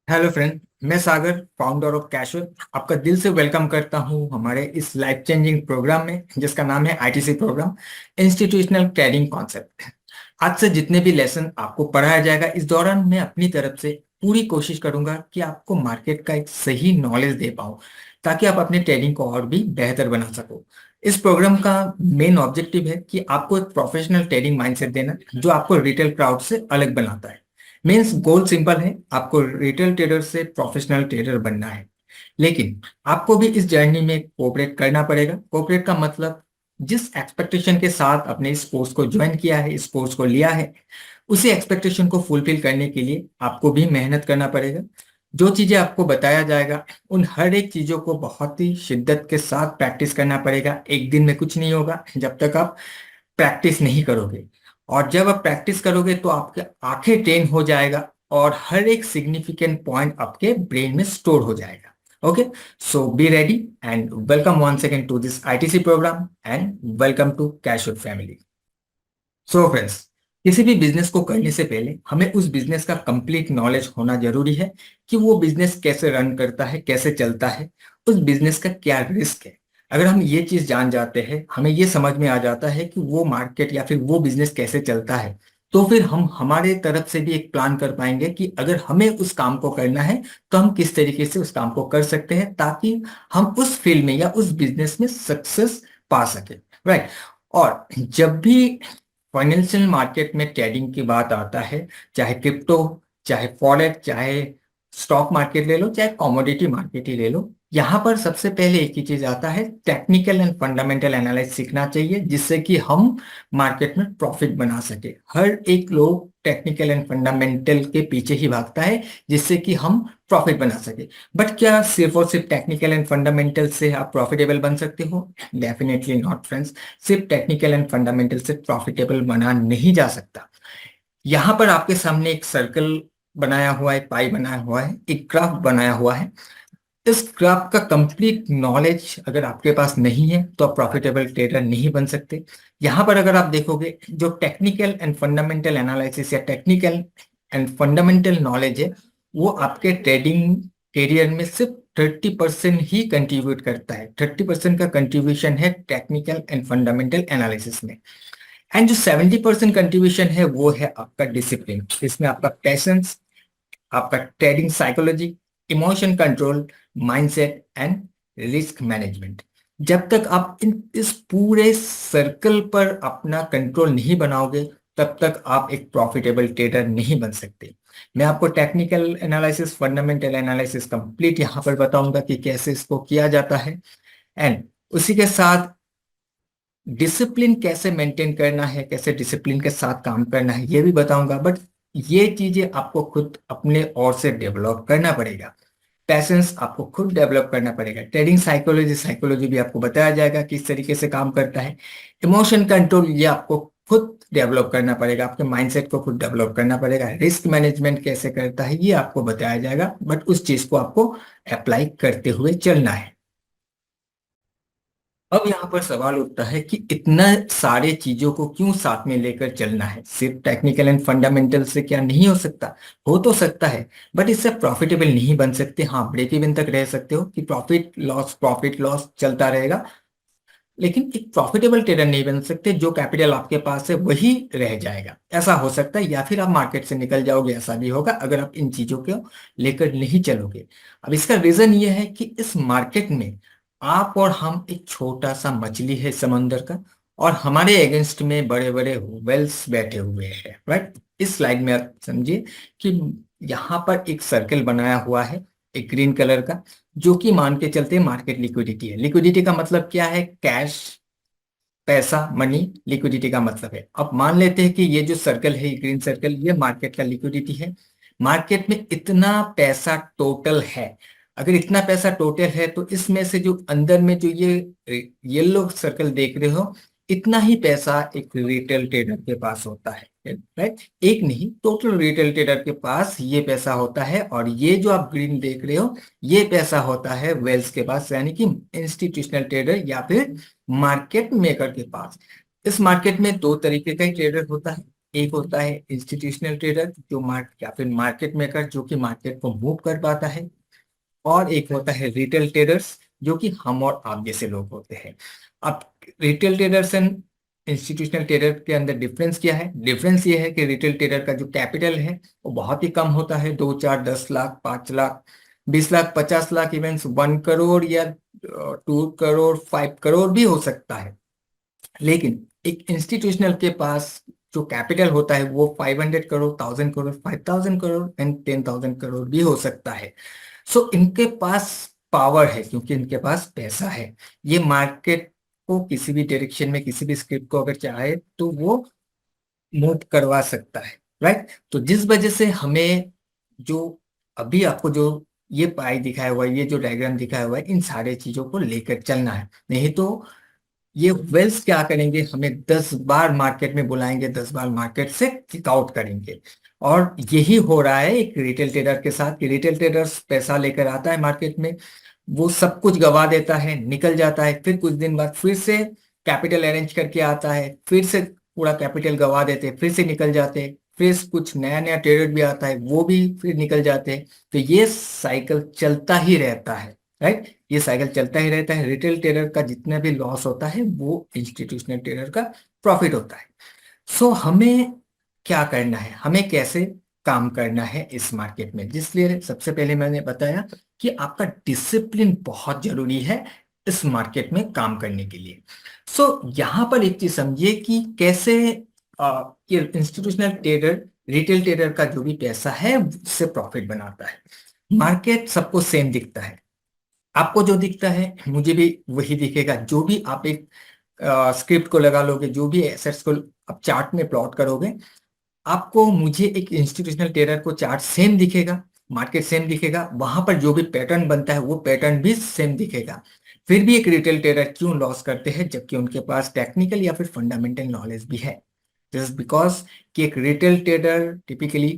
Hello friend, मैं सागर, founder of कैशर, आपका दिल से वेलकम करता हूं हमारे इस लाइफ चेंजिंग प्रोग्राम में जिसका नाम है ITC program, institutional trading concept. आज से जितने भी लेसन आपको पढ़ाया जाएगा इस दौरान मैं अपनी तरफ से पूरी कोशिश करूंगा कि आपको मार्केट का एक सही नॉलेज दे पाऊं ताकि आप अपने ट्रेडिंग को और भी बेहतर बना सको। इस प्रोग्राम का मेन ऑब्जेक्टिव है कि आपको एक प्रोफेशनल ट्रेडिंग माइंडसेट देना जो आपको रिटेल क्राउड से अलग बनाता है। मीन्स गोल सिंपल है, आपको रिटेल ट्रेडर से प्रोफेशनल ट्रेडर बनना है। लेकिन आपको भी इस जर्नी में कोऑपरेट करना पड़ेगा। कोऑपरेट का मतलब जिस एक्सपेक्टेशन के साथ आपने इस कोर्स को ज्वाइन किया है, इस कोर्स को लिया है, उसी एक्सपेक्टेशन को फुलफिल करने के लिए आपको भी मेहनत करना पड़ेगा। जो चीजें आपको बताया जाएगा उन हर एक चीजों को बहुत ही शिद्दत के साथ प्रैक्टिस करना पड़ेगा। एक दिन में कुछ नहीं होगा जब तक आप प्रैक्टिस नहीं करोगे। और जब आप प्रैक्टिस करोगे तो आपके आंखें ट्रेन हो जाएगा और हर एक सिग्निफिकेंट पॉइंट आपके ब्रेन में स्टोर हो जाएगा। Okay, so be ready and welcome one second to this ITC program and welcome to casual family. So friends, किसी भी बिजनेस को करने से पहले हमें उस बिजनेस का कंप्लीट नॉलेज होना जरूरी है कि वो बिजनेस कैसे रन करता है, कैसे चलता है, उस बिजनेस का क्या रिस्क है। अगर हम ये चीज जान जाते हैं, हमें ये समझ में आ जाता है कि वो मार्केट या फिर वो बिजनेस कैसे चलता है, तो फिर हम हमारे तरफ से भी एक प्लान कर पाएंगे कि अगर हमें उस काम को करना है तो हम किस तरीके से उस काम को कर सकते हैं ताकि हम उस फील्ड में या उस बिजनेस में सक्सेस पा सके। राइट। और जब भी फाइनेंशियल मार्केट में ट्रेडिंग की बात आता है, चाहे क्रिप्टो, चाहे फॉरेक्स, चाहे स्टॉक मार्केट ले लो, चाहे कमोडिटी मार्केट ही ले लो, यहाँ पर सबसे पहले एक ही चीज आता है, टेक्निकल एंड फंडामेंटल एनालिसिस सीखना चाहिए जिससे कि हम मार्केट में प्रॉफिट बना सके। हर एक लोग टेक्निकल एंड फंडामेंटल के पीछे ही भागता है जिससे कि हम प्रॉफिट बना सके। बट क्या सिर्फ और सिर्फ टेक्निकल एंड फंडामेंटल से आप प्रॉफिटेबल बन सकते हो? Definitely not friends. सिर्फ टेक्निकल एंड फंडामेंटल से प्रॉफिटेबल बना नहीं जा सकता। यहां पर आपके सामने एक सर्कल बनाया हुआ है, पाई बनाया हुआ है, एक ग्राफ बनाया हुआ है। इस ग्राफ का कंप्लीट नॉलेज अगर आपके पास नहीं है तो आप प्रॉफिटेबल ट्रेडर नहीं बन सकते। यहां पर अगर आप देखोगे, जो टेक्निकल एंड फंडामेंटल एनालिसिस या टेक्निकल एंड फंडामेंटल नॉलेज है वो आपके ट्रेडिंग करियर में सिर्फ 30% ही कंट्रीब्यूट करता है। 30% का कंट्रीब्यूशन है टेक्निकल एंड फंडामेंटल एनालिसिस में। एंड जो 70% कंट्रीब्यूशन है वो है आपका डिसिप्लिन। इसमें आपका पैशंस, आपका trading psychology, emotion control, mindset and risk management. जब तक आप इस पूरे सर्कल पर अपना कंट्रोल नहीं बनाओगे तब तक आप एक प्रॉफिटेबल ट्रेडर नहीं बन सकते। मैं आपको technical analysis, fundamental analysis complete यहाँ पर बताऊंगा कि कैसे इसको किया जाता है। एंड उसी के साथ डिसिप्लिन कैसे मेंटेन करना है, कैसे डिसिप्लिन के साथ काम करना है ये भी बताऊंगा। बट ये चीजें आपको खुद अपने ओर से डेवलप करना पड़ेगा। पैसेंस आपको खुद डेवलप करना पड़ेगा। ट्रेडिंग साइकोलॉजी, साइकोलॉजी भी आपको बताया जाएगा किस तरीके से काम करता है। इमोशन कंट्रोल ये आपको खुद डेवलप करना पड़ेगा, आपके माइंडसेट को खुद डेवलप करना पड़ेगा। रिस्क मैनेजमेंट कैसे करता है ये आपको बताया जाएगा, बट उस चीज को आपको अप्लाई करते हुए चलना है। अब यहाँ पर सवाल उठता है कि इतना सारे चीजों को क्यों साथ में लेकर चलना है? सिर्फ टेक्निकल एंड फंडामेंटल से क्या नहीं हो सकता? हो तो सकता है, बट इससे प्रॉफिटेबल नहीं बन सकते। हाँ, ब्रेक इवन तक रह सकते हो कि प्रॉफिट लॉस चलता रहेगा, लेकिन एक प्रॉफिटेबल ट्रेडर नहीं बन सकते। जो कैपिटल आपके पास है वही रह जाएगा, ऐसा हो सकता है। या फिर आप मार्केट से निकल जाओगे, ऐसा भी होगा अगर आप इन चीजों को लेकर नहीं चलोगे। अब इसका रीजन ये है कि इस मार्केट में आप और हम एक छोटा सा मछली है समंदर का, और हमारे अगेंस्ट में बड़े बड़े वेल्स बैठे हुए हैं। राइट। इस स्लाइड में आप समझिए कि यहाँ पर एक सर्कल बनाया हुआ है, एक ग्रीन कलर का, जो कि मान के चलते हैं मार्केट लिक्विडिटी है। लिक्विडिटी का मतलब क्या है? कैश, पैसा, मनी। लिक्विडिटी का मतलब है, अब मान लेते हैं कि ये जो सर्कल है, ग्रीन सर्कल, ये मार्केट का लिक्विडिटी है। मार्केट में इतना पैसा टोटल है। अगर इतना पैसा टोटल है तो इसमें से जो अंदर में जो ये येलो सर्कल देख रहे हो, इतना ही पैसा एक रिटेल ट्रेडर के पास होता है। राइट। एक नहीं, टोटल रिटेल ट्रेडर के पास ये पैसा होता है। और ये जो आप ग्रीन देख रहे हो ये पैसा होता है वेल्स के पास, यानी कि इंस्टीट्यूशनल ट्रेडर या फिर मार्केट मेकर के पास। इस मार्केट में दो तरीके का ही ट्रेडर होता है। एक होता है इंस्टीट्यूशनल ट्रेडर जो या फिर मार्केट मेकर जो कि मार्केट को मूव कर पाता है, और एक होता है रिटेल ट्रेडर्स जो कि हम और आप जैसे लोग होते हैं। अब retail traders and institutional trader के अंदर डिफरेंस क्या है? डिफरेंस ये है कि रिटेल ट्रेडर का जो कैपिटल है वो बहुत ही कम होता है, 2 4 10 लाख, 5 लाख, 20 लाख, 50 लाख, इवन 1 करोड़ या 2 करोड़, 5 करोड़ भी हो सकता है। लेकिन एक इंस्टीट्यूशनल के पास जो कैपिटल होता है वो 500 करोड़, 1000 करोड़, 5000 करोड़ एंड 10,000 करोड़ भी हो सकता है। सो इनके पास पावर है क्योंकि इनके पास पैसा है। ये मार्केट को किसी भी डायरेक्शन में, किसी भी स्क्रिप्ट को अगर चाहे तो वो मूव करवा सकता है, राइट। तो जिस वजह से हमें जो अभी आपको जो ये पाई दिखाया हुआ है, ये जो डायग्राम दिखाया हुआ है, इन सारे चीजों को लेकर चलना है। नहीं तो ये वेल्स क्या करेंगे, हमें 10 बार मार्केट में बुलाएंगे, 10 बार मार्केट से किक आउट करेंगे। और यही हो रहा है एक रिटेल ट्रेडर के साथ कि रिटेल ट्रेडर्स पैसा लेकर आता है मार्केट में, वो सब कुछ गवा देता है, निकल जाता है, फिर कुछ दिन बाद फिर से कैपिटल अरेंज करके आता है, फिर से पूरा कैपिटल गवा देते हैं, फिर से निकल जाते हैं, फिर कुछ नया नया ट्रेडर भी आता है, वो भी फिर निकल जाते हैं। तो ये साइकिल चलता ही रहता है, राइट। ये साइकिल चलता ही रहता है। रिटेल ट्रेडर का जितना भी लॉस होता है वो इंस्टीट्यूशनल ट्रेडर का प्रॉफिट होता है। सो हमें क्या करना है, हमें कैसे काम करना है इस मार्केट में, जिसलिए सबसे पहले मैंने बताया कि आपका डिसिप्लिन बहुत जरूरी है इस मार्केट में काम करने के लिए। सो यहाँ पर एक चीज समझिए कि कैसे ये इंस्टीट्यूशनल ट्रेडर रिटेल ट्रेडर का जो भी पैसा है उससे प्रॉफिट बनाता है। मार्केट सबको सेम दिखता है, आपको जो दिखता है मुझे भी वही दिखेगा। जो भी आप एक स्क्रिप्ट को लगा लोगे, जो भी एसेट्स को आप चार्ट में प्लॉट करोगे, आपको मुझे एक इंस्टीट्यूशनल ट्रेडर को चार्ट सेम दिखेगा, मार्केट सेम दिखेगा, वहां पर जो भी पैटर्न बनता है वो पैटर्न भी सेम दिखेगा। फिर भी एक रिटेल ट्रेडर क्यों लॉस करते हैं जबकि उनके पास टेक्निकल या फिर फंडामेंटल नॉलेज भी है? जस्ट बिकॉज कि एक retail trader typically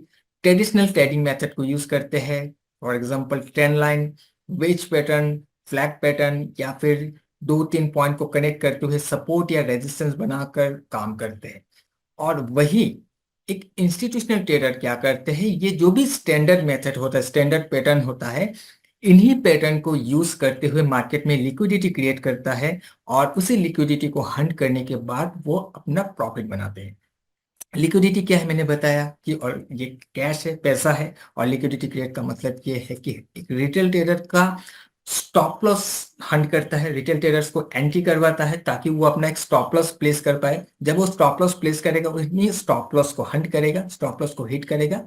traditional trading method को यूज करते हैं। For example trend line, wedge pattern, flag pattern, या फिर 2 3 पॉइंट को कनेक्ट करते हुए सपोर्ट या रेजिस्टेंस बनाकर काम करते हैं। और वही एक इंस्टीट्यूशनल ट्रेडर क्या करते हैं, ये जो भी स्टैंडर्ड मेथड होता है, स्टैंडर्ड पैटर्न होता है, इन्हीं पैटर्न को यूज करते हुए मार्केट में लिक्विडिटी क्रिएट करता है, और उसी लिक्विडिटी को हंट करने के बाद वो अपना प्रॉफिट बनाते हैं। लिक्विडिटी क्या है मैंने बताया कि, और ये कैश है, पैसा है। और लिक्विडिटी क्रिएट का मतलब ये है कि एक रिटेल ट्रेडर का स्टॉप लॉस हंट करता है, रिटेल ट्रेडर्स को एंट्री करवाता है ताकि वो अपना एक स्टॉप लॉस प्लेस कर पाए। जब वो स्टॉप लॉस प्लेस करेगा वो स्टॉप लॉस को हंट करेगा, स्टॉप लॉस को हिट करेगा,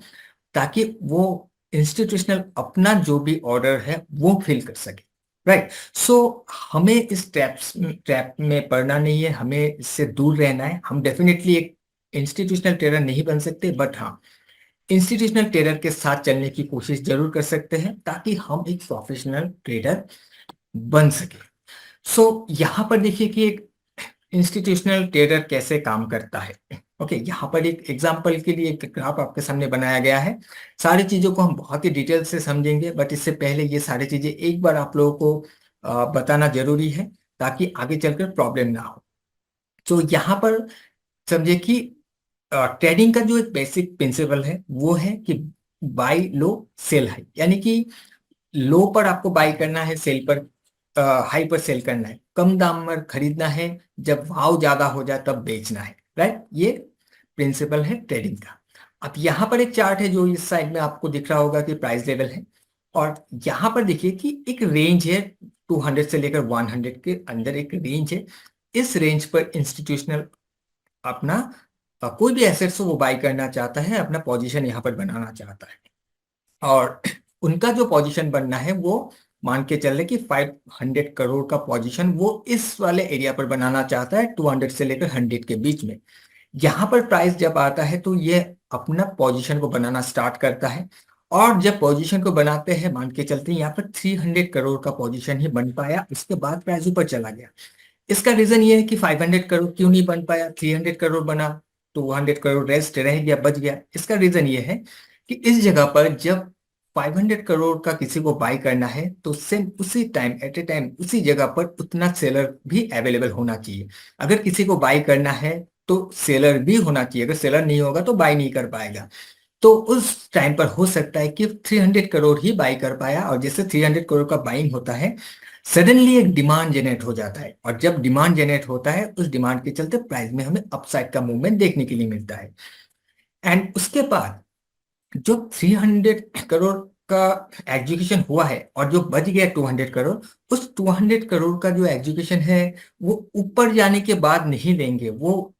ताकि वो इंस्टीट्यूशनल अपना जो भी ऑर्डर है वो फिल कर सके, राइट। सो हमें इस ट्रैप में पड़ना नहीं है, हमें इससे दूर रहना है। हम डेफिनेटली एक इंस्टीट्यूशनल ट्रेडर नहीं बन सकते, बट हाँ इंस्टीट्यूशनल ट्रेडर के साथ चलने की कोशिश जरूर कर सकते हैं ताकि हम एक प्रोफेशनल ट्रेडर बन सके। सो यहाँ पर देखिए कि एक इंस्टीट्यूशनल ट्रेडर कैसे काम करता है। ओके, यहाँ पर एक एग्जांपल के लिए एक ग्राफ आपके सामने बनाया गया है। सारी चीजों को हम बहुत ही डिटेल से समझेंगे, बट इससे पहले ये सारी चीजें एक बार आप लोगों को बताना जरूरी है ताकि आगे चलकर प्रॉब्लम ना हो। तो यहाँ पर समझे कि ट्रेडिंग का जो एक बेसिक प्रिंसिपल है वो है कि बाय लो सेल हाई, यानी कि लो पर आपको बाय करना है, सेल पर हाई पर सेल करना है, कम दाम पर खरीदना है, जब भाव ज्यादा हो जाए तब बेचना है, राइट। ये प्रिंसिपल है ट्रेडिंग का। अब यहाँ पर एक चार्ट है जो इस साइड में आपको दिख रहा होगा कि प्राइस लेवल है, और यहाँ पर देखिए कि एक रेंज है 200 से लेकर 100 के अंदर एक रेंज है। इस रेंज पर इंस्टीट्यूशनल अपना कोई भी एसेट्स वो बाय करना चाहता है, अपना पोजीशन यहाँ पर बनाना चाहता है। और उनका जो पोजीशन बनना है वो मान के चल रहे कि 500 करोड़ का पोजीशन वो इस वाले एरिया पर बनाना चाहता है, 200 से लेकर 100 के बीच में। यहाँ पर प्राइस जब आता है तो ये अपना पोजीशन को बनाना स्टार्ट करता है, और जब पोजीशन को बनाते हैं, मान के चलते हैं यहाँ पर 300 करोड़ का पोजीशन ही बन पाया, उसके बाद प्राइस ऊपर चला गया। इसका रीजन ये है कि 500 करोड़ क्यों नहीं बन पाया, 300 करोड़ बना, 200 करोड़ रेस्ट रह गया, बच गया। इसका रीजन ये है कि इस जगह पर जब 500 करोड़ का किसी को बाय करना है तो सेम उसी टाइम एट ए टाइम उसी जगह पर उतना सेलर भी अवेलेबल होना चाहिए। अगर किसी को बाय करना है तो सेलर भी होना चाहिए, अगर सेलर नहीं होगा तो बाई नहीं कर पाएगा। तो उस टाइम पर हो सकता है कि 300 करोड़ ही बाई कर पाया, और जैसे 300 करोड़ का बाइंग होता है, सडनली एक डिमांड जनरेट हो जाता है, और जब डिमांड जनरेट होता है उस डिमांड के चलते प्राइस में हमें अपसाइड का मूवमेंट देखने के लिए मिलता है। एंड उसके बाद जो 300 करोड़ का एग्जीक्यूशन हुआ है और जो बच गया 200 करोड़, उस 200 करोड़ का जो एग्जीक्यूशन है वो ऊपर जाने के बाद नहीं लेंगे, वो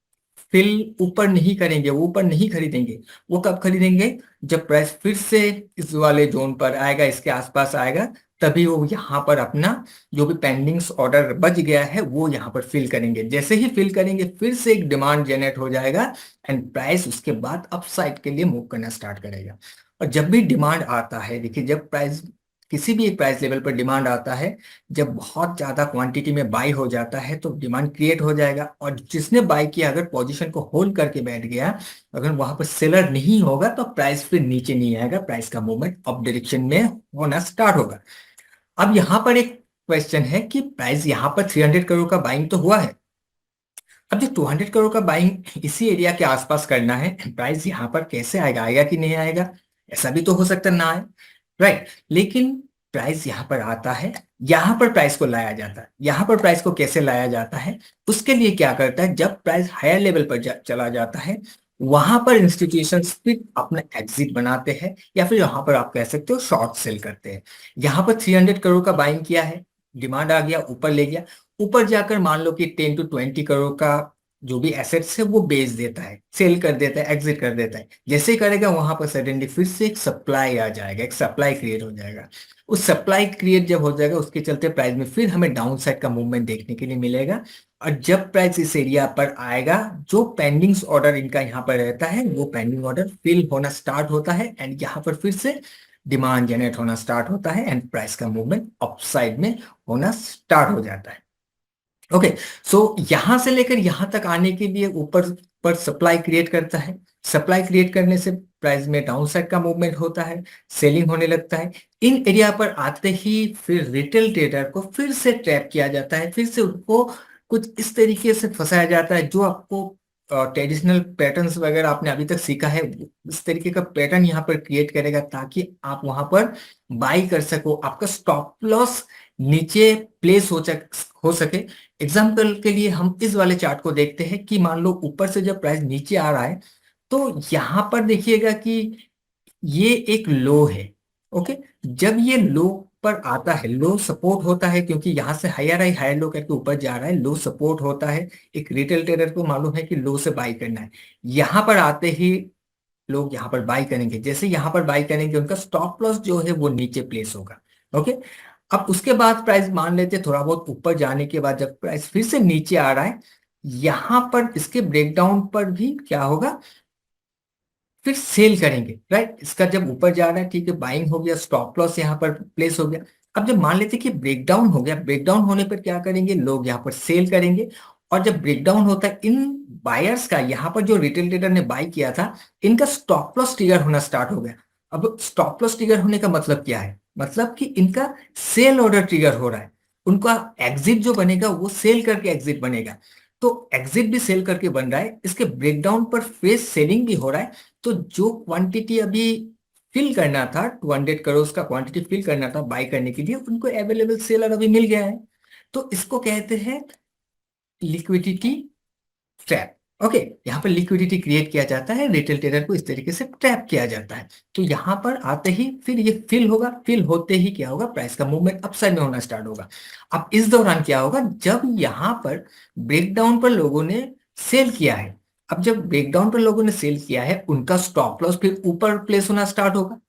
फिल ऊपर नहीं करेंगे, वो ऊपर नहीं खरीदेंगे। वो कब खरीदेंगे? जब प्राइस फिर से इस वाले जोन पर आएगा, इसके आसपास आएगा, तभी वो यहाँ पर अपना जो भी पेंडिंग्स ऑर्डर बच गया है वो यहाँ पर फिल करेंगे। जैसे ही फिल करेंगे फिर से एक डिमांड जनरेट हो जाएगा, एंड प्राइस उसके बाद अपसाइड के लिए मूव करना स्टार्ट करेगा। और जब भी डिमांड आता है, देखिए जब प्राइस किसी भी एक प्राइस लेवल पर डिमांड आता है, जब बहुत ज्यादा क्वांटिटी में बाई हो जाता है तो डिमांड क्रिएट हो जाएगा, और जिसने बाई किया अगर पोजीशन को होल्ड करके बैठ गया, अगर वहां पर सेलर नहीं होगा तो प्राइस फिर नीचे नहीं आएगा, प्राइस का मूवमेंट अप डायरेक्शन में होना स्टार्ट होगा। अब यहाँ पर एक क्वेश्चन है कि प्राइस यहाँ पर 300 करोड़ का बाइंग तो हुआ है, अब जो 200 करोड़ का बाइंग इसी एरिया के आसपास करना है, प्राइस यहाँ पर कैसे आएगा? आएगा कि नहीं आएगा? ऐसा भी तो हो सकता ना आए, राइट। लेकिन प्राइस यहाँ पर आता है, यहाँ पर प्राइस को लाया जाता है। यहाँ पर प्राइस को कैसे लाया जाता है? उसके लिए क्या करता है, जब प्राइस हायर लेवल पर चला जाता है, वहां पर इंस्टीट्यूशंस फिर अपना एग्जिट बनाते हैं, या फिर यहाँ पर आप कह सकते हो शॉर्ट सेल करते हैं। यहाँ पर 300 करोड़ का बाइंग किया है, डिमांड आ गया, ऊपर ले गया, ऊपर जाकर मान लो कि 10 to 20 करोड़ का जो भी एसेट्स है वो बेच देता है, सेल कर देता है, एग्जिट कर देता है। जैसे ही करेगा वहां पर सडनली फिर से एक सप्लाई आ जाएगा, एक सप्लाई क्रिएट हो जाएगा। उस सप्लाई क्रिएट जब हो जाएगा उसके चलते प्राइस में फिर हमें डाउन साइड का मूवमेंट देखने के लिए मिलेगा। और जब प्राइस इस एरिया पर आएगा, जो पेंडिंग्स ऑर्डर इनका यहाँ पर रहता है वो पेंडिंग ऑर्डर फिल होना स्टार्ट होता है, एंड यहाँ पर फिर से डिमांड जनरेट होना स्टार्ट होता है, एंड प्राइस का मूवमेंट अपसाइड में होना स्टार्ट हो जाता है। ओके, सो यहां से लेकर यहां तक आने के लिए ऊपर पर सप्लाई क्रिएट करता है, सप्लाई क्रिएट करने से प्राइस में डाउन साइड का मूवमेंट होता है, सेलिंग होने लगता है। इन एरिया पर आते ही फिर रिटेल ट्रेडर को फिर से ट्रैप किया जाता है, फिर से उनको कुछ इस तरीके से फंसाया जाता है जो आपको ट्रेडिशनल पैटर्न्स वगैरह आपने अभी तक सीखा है, इस तरीके का पैटर्न यहाँ पर क्रिएट करेगा ताकि आप वहां पर बाई कर सको, आपका स्टॉप लॉस नीचे प्लेस हो सके। एग्जाम्पल के लिए हम इस वाले चार्ट को देखते हैं कि मान लो ऊपर से जब प्राइस नीचे आ रहा है तो यहां पर देखिएगा कि ये एक लो है। ओके, जब ये लो पर आता है, लो सपोर्ट होता है, क्योंकि यहां से हायर हाई हायर लो करके ऊपर जा रहा है, लो सपोर्ट होता है। एक रिटेल ट्रेडर को मालूम है कि लो से बाई करना है, यहां पर आते ही लोग यहाँ पर बाई करेंगे। जैसे यहाँ पर बाई करेंगे उनका स्टॉप लॉस जो है वो नीचे प्लेस होगा। ओके, अब उसके बाद प्राइस मान लेते हैं थोड़ा बहुत ऊपर जाने के बाद जब प्राइस फिर से नीचे आ रहा है, यहां पर इसके ब्रेकडाउन पर भी क्या होगा, फिर सेल करेंगे, राइट। इसका जब ऊपर जा रहा है, ठीक है, बाइंग हो गया, स्टॉप लॉस यहाँ पर प्लेस हो गया। अब जब मान लेते हैं कि ब्रेकडाउन हो गया, ब्रेकडाउन होने पर क्या करेंगे, लोग यहाँ पर सेल करेंगे। और जब ब्रेकडाउन होता है, इन बायर्स का, यहाँ पर जो रिटेल ट्रेडर ने बाई किया था, इनका स्टॉप लॉस ट्रिगर होना स्टार्ट हो गया। अब स्टॉप लॉस ट्रिगर होने का मतलब क्या है? मतलब कि इनका सेल ऑर्डर ट्रिगर हो रहा है, उनका एग्जिट जो बनेगा वो सेल करके एग्जिट बनेगा। तो एग्जिट भी सेल करके बन रहा है, इसके ब्रेकडाउन पर फेस सेलिंग भी हो रहा है। तो जो क्वांटिटी अभी फिल करना था, 200 करोड़ का क्वांटिटी फिल करना था बाई करने के लिए, उनको अवेलेबल सेलर अभी मिल गया है। तो इसको कहते हैं लिक्विडिटी ट्रैप। ओके, यहाँ पर लिक्विडिटी क्रिएट किया जाता है, रिटेल ट्रेडर को इस तरीके से ट्रैप किया जाता है। तो यहाँ पर आते ही फिर ये फिल होगा, फिल होते ही क्या होगा, प्राइस का मूवमेंट अपसाइड में होना स्टार्ट होगा। अब इस दौरान क्या होगा, जब यहाँ पर ब्रेकडाउन पर लोगों ने सेल किया है, अब जब ब्रेकडाउन पर लोगों ने सेल किया है, उनका स्टॉप लॉस फिर ऊपर प्लेस होना स्टार्ट होगा।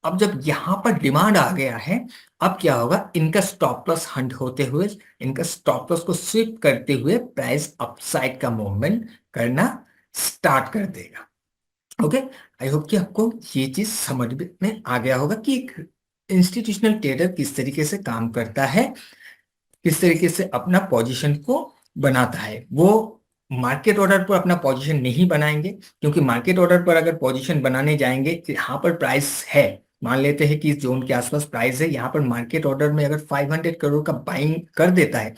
अब जब यहां पर डिमांड आ गया है, अब क्या होगा, इनका स्टॉप लॉस हंट होते हुए, इनका स्टॉप लॉस को स्वीप करते हुए प्राइस अपसाइड का मूवमेंट करना स्टार्ट कर देगा। ओके, आई होप कि आपको ये चीज समझ में आ गया होगा कि एक इंस्टीट्यूशनल ट्रेडर किस तरीके से काम करता है, किस तरीके से अपना पोजीशन को बनाता है। वो मार्केट ऑर्डर पर अपना पोजीशन नहीं बनाएंगे, क्योंकि मार्केट ऑर्डर पर अगर पोजीशन बनाने जाएंगे, यहाँ पर प्राइस है, मान लेते हैं कि इस जोन के आसपास प्राइस है, यहाँ पर मार्केट ऑर्डर में अगर 500 करोड़ का बाइंग कर देता है,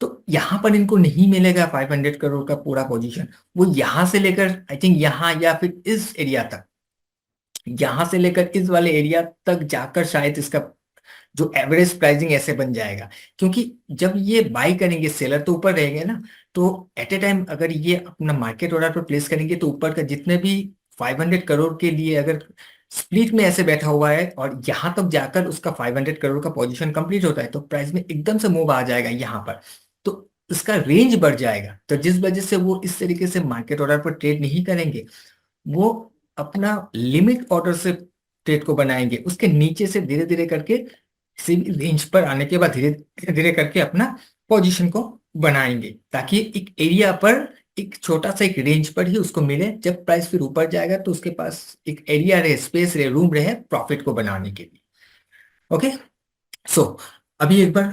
तो यहाँ पर इनको नहीं मिलेगा 500 करोड़ का पूरा पोजीशन। वो यहाँ से लेकर आई थिंक यहाँ या फिर इस एरिया तक, यहाँ से लेकर इस वाले एरिया तक जाकर शायद इसका जो एवरेज प्राइसिंग ऐसे बन जाएगा। क्योंकि जब ये बाई करेंगे, सेलर तो ऊपर रहेंगे ना, तो एट ए टाइम अगर ये अपना मार्केट ऑर्डर पर प्लेस करेंगे तो ऊपर का जितने भी 500 करोड़ के लिए अगर स्प्लिट में ऐसे बैठा हुआ है और यहाँ तक जाकर उसका 500 करोड़ का पोजीशन कंप्लीट होता है तो प्राइस में एकदम से मूव आ जाएगा यहाँ पर, तो इसका रेंज बढ़ जाएगा। तो जिस वजह से वो इस तरीके से मार्केट ऑर्डर पर ट्रेड नहीं करेंगे, वो अपना लिमिट ऑर्डर से ट्रेड को बनाएंगे, उसके नीचे से धीरे धीरे करके किसी भी रेंज पर आने के बाद धीरे धीरे करके अपना पोजीशन को बनाएंगे, ताकि एक एरिया पर एक छोटा सा एक रेंज पर ही उसको मिले। जब प्राइस फिर ऊपर जाएगा तो उसके पास एक एरिया रहे, स्पेस रहे, रूम रहे प्रॉफिट को बनाने के लिए। ओके, सो अभी एक बार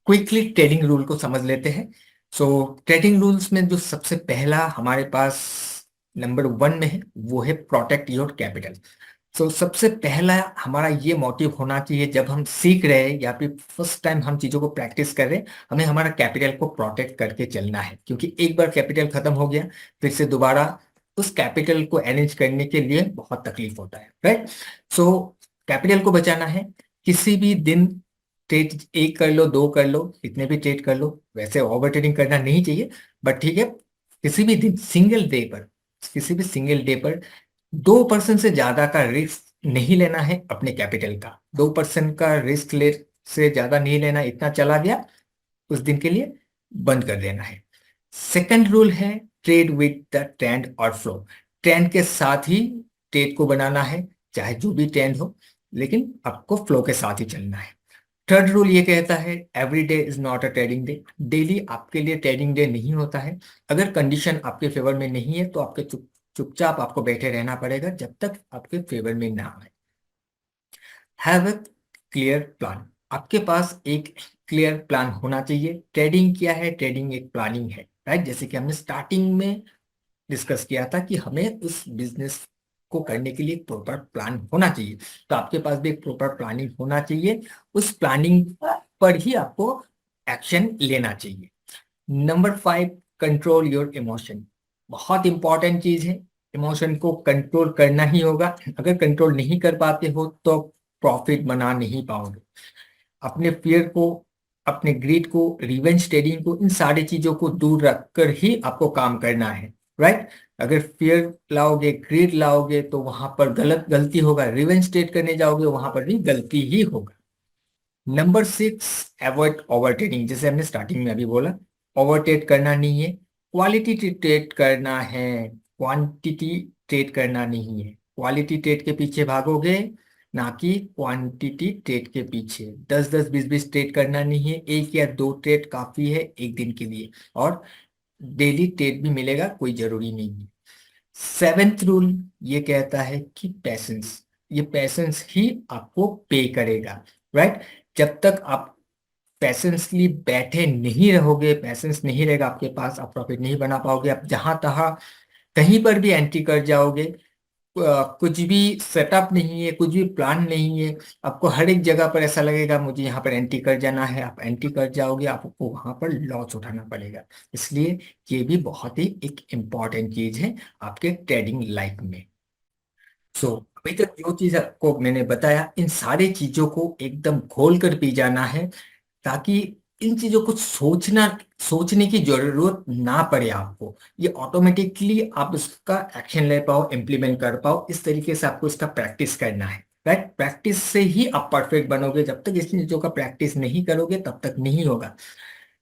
क्विकली ट्रेडिंग रूल को समझ लेते हैं। सो ट्रेडिंग रूल्स में जो सबसे पहला हमारे पास नंबर 1 में है वो है प्रोटेक्ट योर कैपिटल। सो सबसे पहला हमारा ये मोटिव होना चाहिए, जब हम सीख रहे हैं या फिर फर्स्ट टाइम हम चीजों को प्रैक्टिस कर रहे हैं, हमें हमारा कैपिटल को प्रोटेक्ट करके चलना है। क्योंकि एक बार कैपिटल खत्म हो गया फिर से दोबारा उस कैपिटल को अरेंज करने के लिए बहुत तकलीफ होता है, राइट। सो कैपिटल को बचाना है। किसी भी दिन ट्रेड एक कर लो, दो कर लो, कितने भी ट्रेड कर लो, वैसे ओवर ट्रेडिंग करना नहीं चाहिए, बट ठीक है, किसी भी दिन सिंगल डे पर, किसी भी सिंगल डे पर 2% से ज्यादा का रिस्क नहीं लेना है अपने कैपिटल का। 2% का रिस्क ले से ज्यादा नहीं लेना, इतना चला गया उस दिन के लिए बंद कर देना है। सेकंड रूल है ट्रेड विद द ट्रेंड और फ्लो। ट्रेंड के साथ ही ट्रेड को बनाना है, चाहे जो भी ट्रेंड हो, लेकिन आपको फ्लो के साथ ही चलना है। थर्ड रूल ये कहता है every day is not a trading day. Daily आपके लिए ट्रेडिंग डे नहीं होता है। अगर कंडीशन आपके फेवर में नहीं है तो आपके चुपचाप आपको बैठे रहना पड़ेगा जब तक आपके फेवर में ना आए। Have a clear plan. आपके पास एक क्लियर प्लान होना चाहिए। ट्रेडिंग क्या है? ट्रेडिंग एक प्लानिंग है, राइट। जैसे कि हमने स्टार्टिंग में डिस्कस किया था कि हमें उस बिजनेस को करने के लिए प्रॉपर प्लान होना चाहिए, तो आपके पास भी एक प्रॉपर प्लानिंग होना चाहिए। उस प्लानिंग पर ही आपको एक्शन लेना चाहिए। Number 5, control your emotion. बहुत इंपॉर्टेंट चीज है, इमोशन को कंट्रोल करना ही होगा। अगर कंट्रोल नहीं कर पाते हो तो प्रॉफिट बना नहीं पाओगे। अपने फियर को, अपने ग्रीड को, रिवेंज ट्रेडिंग को, इन सारी चीजों को दूर रखकर ही आपको काम करना है, राइट। अगर फियर लाओगे, ग्रीड लाओगे तो वहां पर गलती होगा। रिवेंज ट्रेड करने जाओगे वहां पर भी गलती ही होगा। Number 6, avoid over trading. जैसे हमने स्टार्टिंग में अभी बोला, ओवर ट्रेड करना नहीं है, क्वालिटी ट्रेड करना है, क्वांटिटी ट्रेड करना नहीं है। क्वालिटी ट्रेड के पीछे भागोगे, ना कि क्वांटिटी ट्रेड के पीछे। 10-10, 20-20 ट्रेड करना नहीं है। एक या दो ट्रेड काफी है एक दिन के लिए, और डेली ट्रेड भी मिलेगा, कोई जरूरी नहीं है। 7th रूल ये कहता है कि पैसेंस। ये पैसेंस ही आपको पे करेगा, राइट। जब तक आप पैसेंसली बैठे नहीं रहोगे, पैसेंस नहीं रहेगा आपके पास, आप प्रॉफिट नहीं बना पाओगे। आप जहां तहां कहीं पर भी एंट्री कर जाओगे, कुछ भी सेटअप नहीं है, कुछ भी प्लान नहीं है, आपको हर एक जगह पर ऐसा लगेगा मुझे यहाँ पर एंट्री कर जाना है। आप एंट्री कर जाओगे, आपको वहां पर लॉस उठाना पड़ेगा। इसलिए ये भी बहुत ही एक इम्पॉर्टेंट चीज है आपके ट्रेडिंग लाइफ में। सो अभी तक जो चीज आपको मैंने बताया, इन सारी चीजों को एकदम घोल कर पी जाना है, ताकि इन चीजों को सोचने की जरूरत ना पड़े आपको। ये ऑटोमेटिकली आप इसका एक्शन ले पाओ, इम्प्लीमेंट कर पाओ। इस तरीके से आपको इसका प्रैक्टिस करना है, राइट। प्रैक्टिस से ही आप परफेक्ट बनोगे। जब तक इस चीजों का प्रैक्टिस नहीं करोगे तब तक नहीं होगा।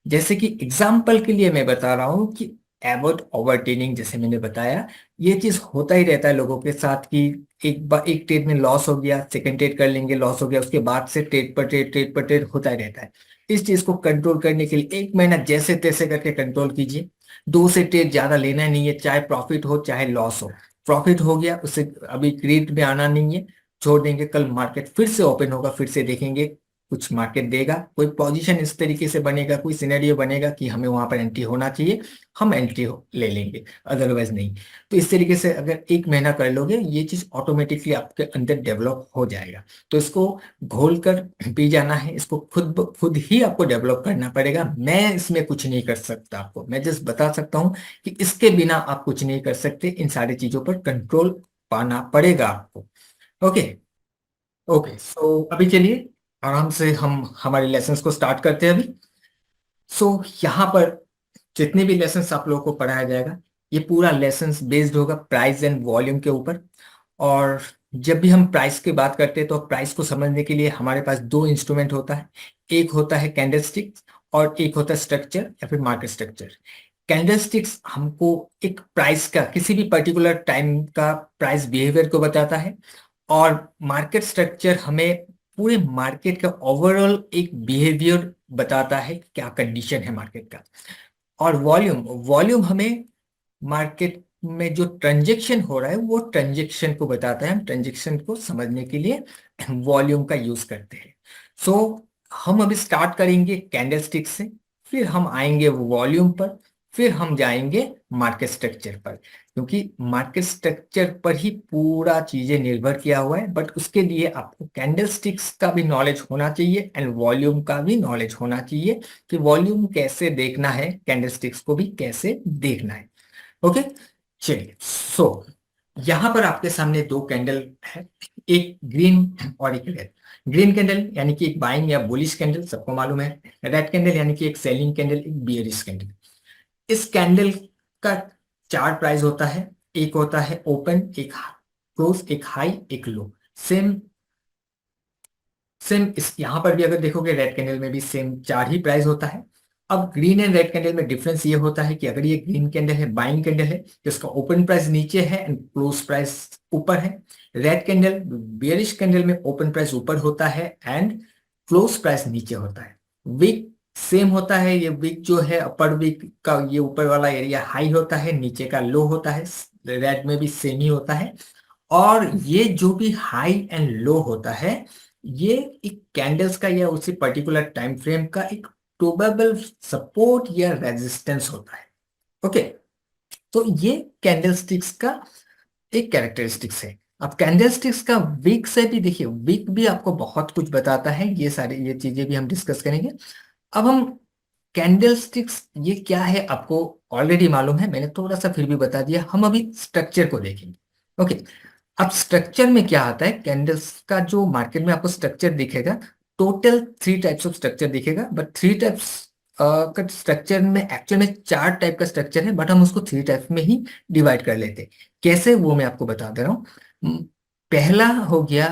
जैसे कि एग्जाम्पल के लिए मैं बता रहा हूँ कि एवॉइड ओवर ट्रेडिंग, जैसे मैंने बताया, ये चीज होता ही रहता है लोगों के साथ कि एक बार एक ट्रेड में लॉस हो गया, सेकंड ट्रेड कर लेंगे, लॉस हो गया, उसके बाद से ट्रेड पर ट्रेड होता ही रहता है। इस चीज को कंट्रोल करने के लिए 1 महीना जैसे तैसे करके कंट्रोल कीजिए। 2 से ट्रेड ज्यादा लेना नहीं है, चाहे प्रॉफिट हो चाहे लॉस हो। प्रॉफिट हो गया, उससे अभी ग्रीड में आना नहीं है, छोड़ देंगे। कल मार्केट फिर से ओपन होगा, फिर से देखेंगे कुछ मार्केट देगा, कोई पोजीशन इस तरीके से बनेगा, कोई सिनेरियो बनेगा कि हमें वहां पर एंट्री होना चाहिए, हम एंट्री ले लेंगे, अदरवाइज नहीं। तो इस तरीके से अगर 1 महीना कर लोगे, ये चीज ऑटोमेटिकली आपके अंदर डेवलप हो जाएगा। तो इसको घोल कर पी जाना है, इसको खुद खुद ही आपको डेवलप करना पड़ेगा। मैं इसमें कुछ नहीं कर सकता, आपको मैं जस्ट बता सकता हूँ कि इसके बिना आप कुछ नहीं कर सकते। इन सारी चीजों पर कंट्रोल पाना पड़ेगा आपको। ओके। ओके, सो अभी चलिए आराम से हम हमारे लेसन्स को स्टार्ट करते हैं अभी। सो यहाँ पर जितने भी लेसन्स आप लोगों को पढ़ाया जाएगा, ये पूरा लेसन्स बेस्ड होगा प्राइस एंड वॉल्यूम के ऊपर। और जब भी हम प्राइस की बात करते हैं तो प्राइस को समझने के लिए हमारे पास दो इंस्ट्रूमेंट होता है। एक होता है कैंडलस्टिक और एक होता है स्ट्रक्चर या फिर मार्केट स्ट्रक्चर। कैंडलस्टिक्स हमको एक प्राइस का, किसी भी पर्टिकुलर टाइम का प्राइस बिहेवियर को बताता है, और मार्केट स्ट्रक्चर हमें पूरे मार्केट का ओवरऑल एक बिहेवियर बताता है कि क्या कंडीशन है मार्केट का। और वॉल्यूम वॉल्यूम हमें मार्केट में जो ट्रांजेक्शन हो रहा है वो ट्रांजेक्शन को बताता है। हम ट्रांजेक्शन को समझने के लिए वॉल्यूम का यूज करते हैं। सो हम अभी स्टार्ट करेंगे कैंडलस्टिक से, फिर हम आएंगे वॉल्यूम पर, फिर हम जाएंगे मार्केट स्ट्रक्चर पर, क्योंकि मार्केट स्ट्रक्चर पर ही पूरा चीजें निर्भर किया हुआ है। बट उसके लिए आपको कैंडलस्टिक्स का भी नॉलेज होना चाहिए एंड वॉल्यूम का भी नॉलेज होना चाहिए कि वॉल्यूम कैसे देखना है, कैंडलस्टिक्स को भी कैसे देखना है। ओके, चलिए। सो यहां पर आपके सामने दो कैंडल है, एक ग्रीन और एक रेड। ग्रीन कैंडल यानी कि एक बाइंग या बुलिश कैंडल, सबको मालूम है। रेड कैंडल यानी कि एक सेलिंग कैंडल, एक बियरिश कैंडल। इस कैंडल का चार प्राइस होता है। एक होता है ओपन, एक क्लोज, एक हाई, एक लो। सेम सेम इस यहां पर भी अगर देखोगे रेड कैंडल में भी सेम चार ही प्राइस होता है। अब ग्रीन एंड रेड कैंडल में डिफरेंस ये होता है कि अगर ये ग्रीन कैंडल है, बाइंग कैंडल है, तो इसका ओपन प्राइस नीचे है एंड क्लोज प्राइस ऊपर है। रेड कैंडल बेयरिश कैंडल में ओपन प्राइस ऊपर होता है एंड क्लोज प्राइस नीचे होता है। विक सेम होता है। ये विक जो है अपर विक का ये ऊपर वाला एरिया हाई होता है, नीचे का लो होता है। रेड में भी सेम ही होता है। और ये जो भी हाई एंड लो होता है, ये एक कैंडल्स का या उसी पर्टिकुलर टाइम फ्रेम का एक प्रोबेबल सपोर्ट या रेजिस्टेंस होता है। ओके, तो ये कैंडलस्टिक्स का एक कैरेक्टरिस्टिक्स है। अब कैंडलस्टिक्स का वीक से भी देखिए, वीक भी आपको बहुत कुछ बताता है। ये सारी ये चीजें भी हम डिस्कस करेंगे। अब हम कैंडलस्टिक्स ये क्या है आपको ऑलरेडी मालूम है, मैंने थोड़ा सा फिर भी बता दिया। हम अभी स्ट्रक्चर को देखेंगे। ओके, अब स्ट्रक्चर में क्या आता है, कैंडल्स का जो मार्केट में आपको स्ट्रक्चर दिखेगा, टोटल 3 टाइप्स ऑफ स्ट्रक्चर दिखेगा। बट 3 टाइप्स का स्ट्रक्चर में एक्चुअल में 4 टाइप का स्ट्रक्चर है, बट हम उसको 3 टाइप में ही डिवाइड कर लेते हैं। कैसे, वो मैं आपको बता दे रहा हूँ। पहला हो गया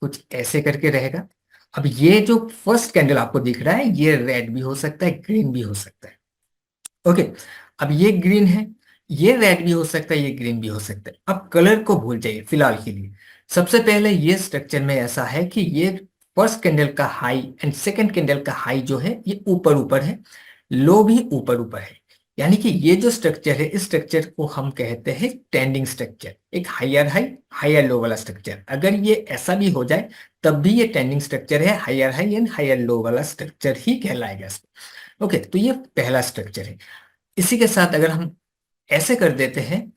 कुछ ऐसे करके रहेगा। अब ये जो फर्स्ट कैंडल आपको दिख रहा है, ये रेड भी हो सकता है, ग्रीन भी हो सकता है। ओके, अब ये ग्रीन है, ये रेड भी हो सकता है, ये ग्रीन भी हो सकता है। अब कलर को भूल जाइए फिलहाल के लिए। सबसे पहले ये स्ट्रक्चर में ऐसा है कि ये फर्स्ट कैंडल का हाई एंड सेकंड कैंडल का हाई जो है ये ऊपर ऊपर है, लो भी ऊपर ऊपर है। यानी कि ये जो स्ट्रक्चर है, इस स्ट्रक्चर को हम कहते हैं टेंडिंग स्ट्रक्चर, एक हायर हाई हायर लो वाला स्ट्रक्चर। अगर ये ऐसा भी हो जाए तब भी ये टेंडिंग स्ट्रक्चर है, higher high and higher low वाला स्ट्रक्चर ही कहलाएगा इसको। ओके, तो ये पहला स्ट्रक्चर है। इसी के साथ अगर हम ऐसे कर देते हैं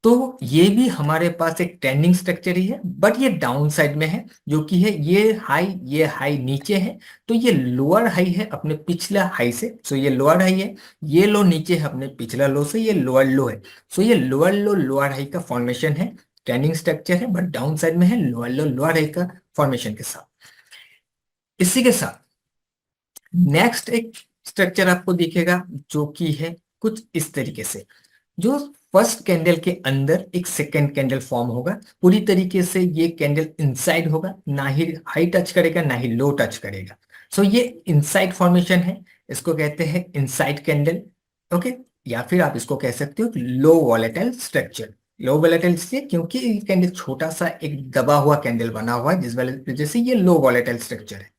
तो ये भी हमारे पास एक ट्रेंडिंग स्ट्रक्चर ही है, बट ये डाउन साइड में है, जो कि है ये हाई नीचे है। तो ये लोअर हाई है अपने पिछला हाई से, सो ये लोअर हाई है। ये लो नीचे है अपने पिछला लो से, ये लोअर लो है। सो ये लोअर लो लोअर हाई का फॉर्मेशन है, ट्रेंडिंग स्ट्रक्चर है, बट डाउन साइड में है लोअर लो लोअर हाई का फॉर्मेशन के साथ। इसी के साथ नेक्स्ट एक स्ट्रक्चर आपको दिखेगा जो कि है कुछ इस तरीके से। जो फर्स्ट कैंडल के अंदर एक सेकेंड कैंडल फॉर्म होगा, पूरी तरीके से ये कैंडल इनसाइड होगा, ना ही हाई टच करेगा ना ही लो टच करेगा। सो ये इनसाइड फॉर्मेशन है, इसको कहते हैं इनसाइड कैंडल। ओके, या फिर आप इसको कह सकते हो लो वॉलेटाइल स्ट्रक्चर। लो वॉलेटाइल इसलिए क्योंकि ये कैंडल छोटा सा एक दबा हुआ कैंडल बना हुआ है, जिस वजह से ये लो वॉलेटाइल स्ट्रक्चर है।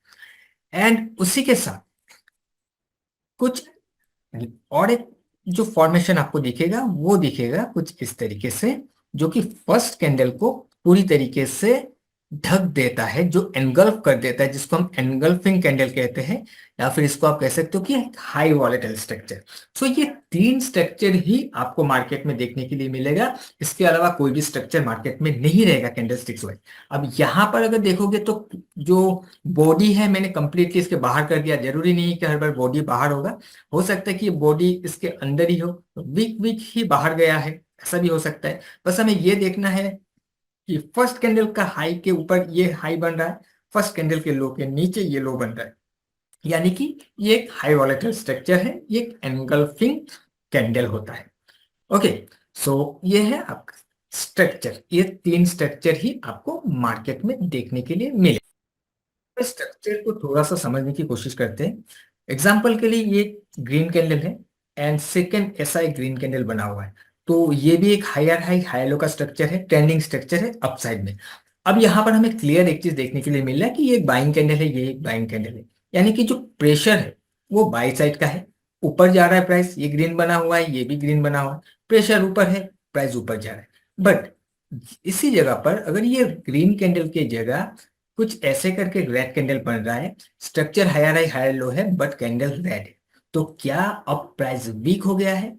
एंड उसी के साथ कुछ और एक जो फॉर्मेशन आपको दिखेगा वो दिखेगा कुछ इस तरीके से, जो कि फर्स्ट कैंडल को पूरी तरीके से ढक देता है, जो एनगल्फ कर देता है, जिसको हम एनगल्फिंग कैंडल कहते हैं, या फिर इसको आप कह सकते हो कि हाई वॉलेटाइल स्ट्रक्चर। सो ये तीन स्ट्रक्चर ही आपको मार्केट में देखने के लिए मिलेगा। इसके अलावा कोई भी स्ट्रक्चर मार्केट में नहीं रहेगा कैंडल स्टिक्स वाइज। अब यहाँ पर अगर देखोगे तो जो बॉडी है मैंने कंप्लीटली इसके बाहर कर दिया। जरूरी नहीं है कि हर बार बॉडी बाहर होगा, हो सकता है कि बॉडी इसके अंदर ही हो, वीक वीक ही बाहर गया है, ऐसा भी हो सकता है। बस हमें ये देखना है कि फर्स्ट कैंडल का हाई के ऊपर ये हाई बन रहा है, फर्स्ट कैंडल के लो के नीचे ये लो बन रहा है, यानी कि ये एक हाई वॉलेटाइल स्ट्रक्चर है, ये एक एनगल्फिंग कैंडल होता है। ओके, सो ये है आपका स्ट्रक्चर। ये तीन स्ट्रक्चर ही आपको मार्केट में देखने के लिए मिले। स्ट्रक्चर को थोड़ा सा समझने की कोशिश करते हैं। एग्जाम्पल के लिए ये ग्रीन कैंडल है एंड सेकेंड ऐसा एक ग्रीन कैंडल बना हुआ है, तो ये भी एक हायर हाई हाई लो का स्ट्रक्चर है, ट्रेंडिंग स्ट्रक्चर है अपसाइड में। अब यहाँ पर हमें क्लियर एक चीज देखने के लिए मिल रहा है कि ये एक बाइंग कैंडल है, ये एक बाइंग कैंडल है, यानी कि जो प्रेशर है वो बाई साइड का है। ऊपर जा रहा है प्राइस, ये ग्रीन बना हुआ है, ये भी ग्रीन बना हुआ है, प्रेशर ऊपर है, प्राइस ऊपर जा रहा है। बट इसी जगह पर अगर ये ग्रीन कैंडल की जगह कुछ ऐसे करके रेड कैंडल बन रहा है, structure higher high higher low है बट कैंडल रेड है, तो क्या अब प्राइस वीक हो गया है?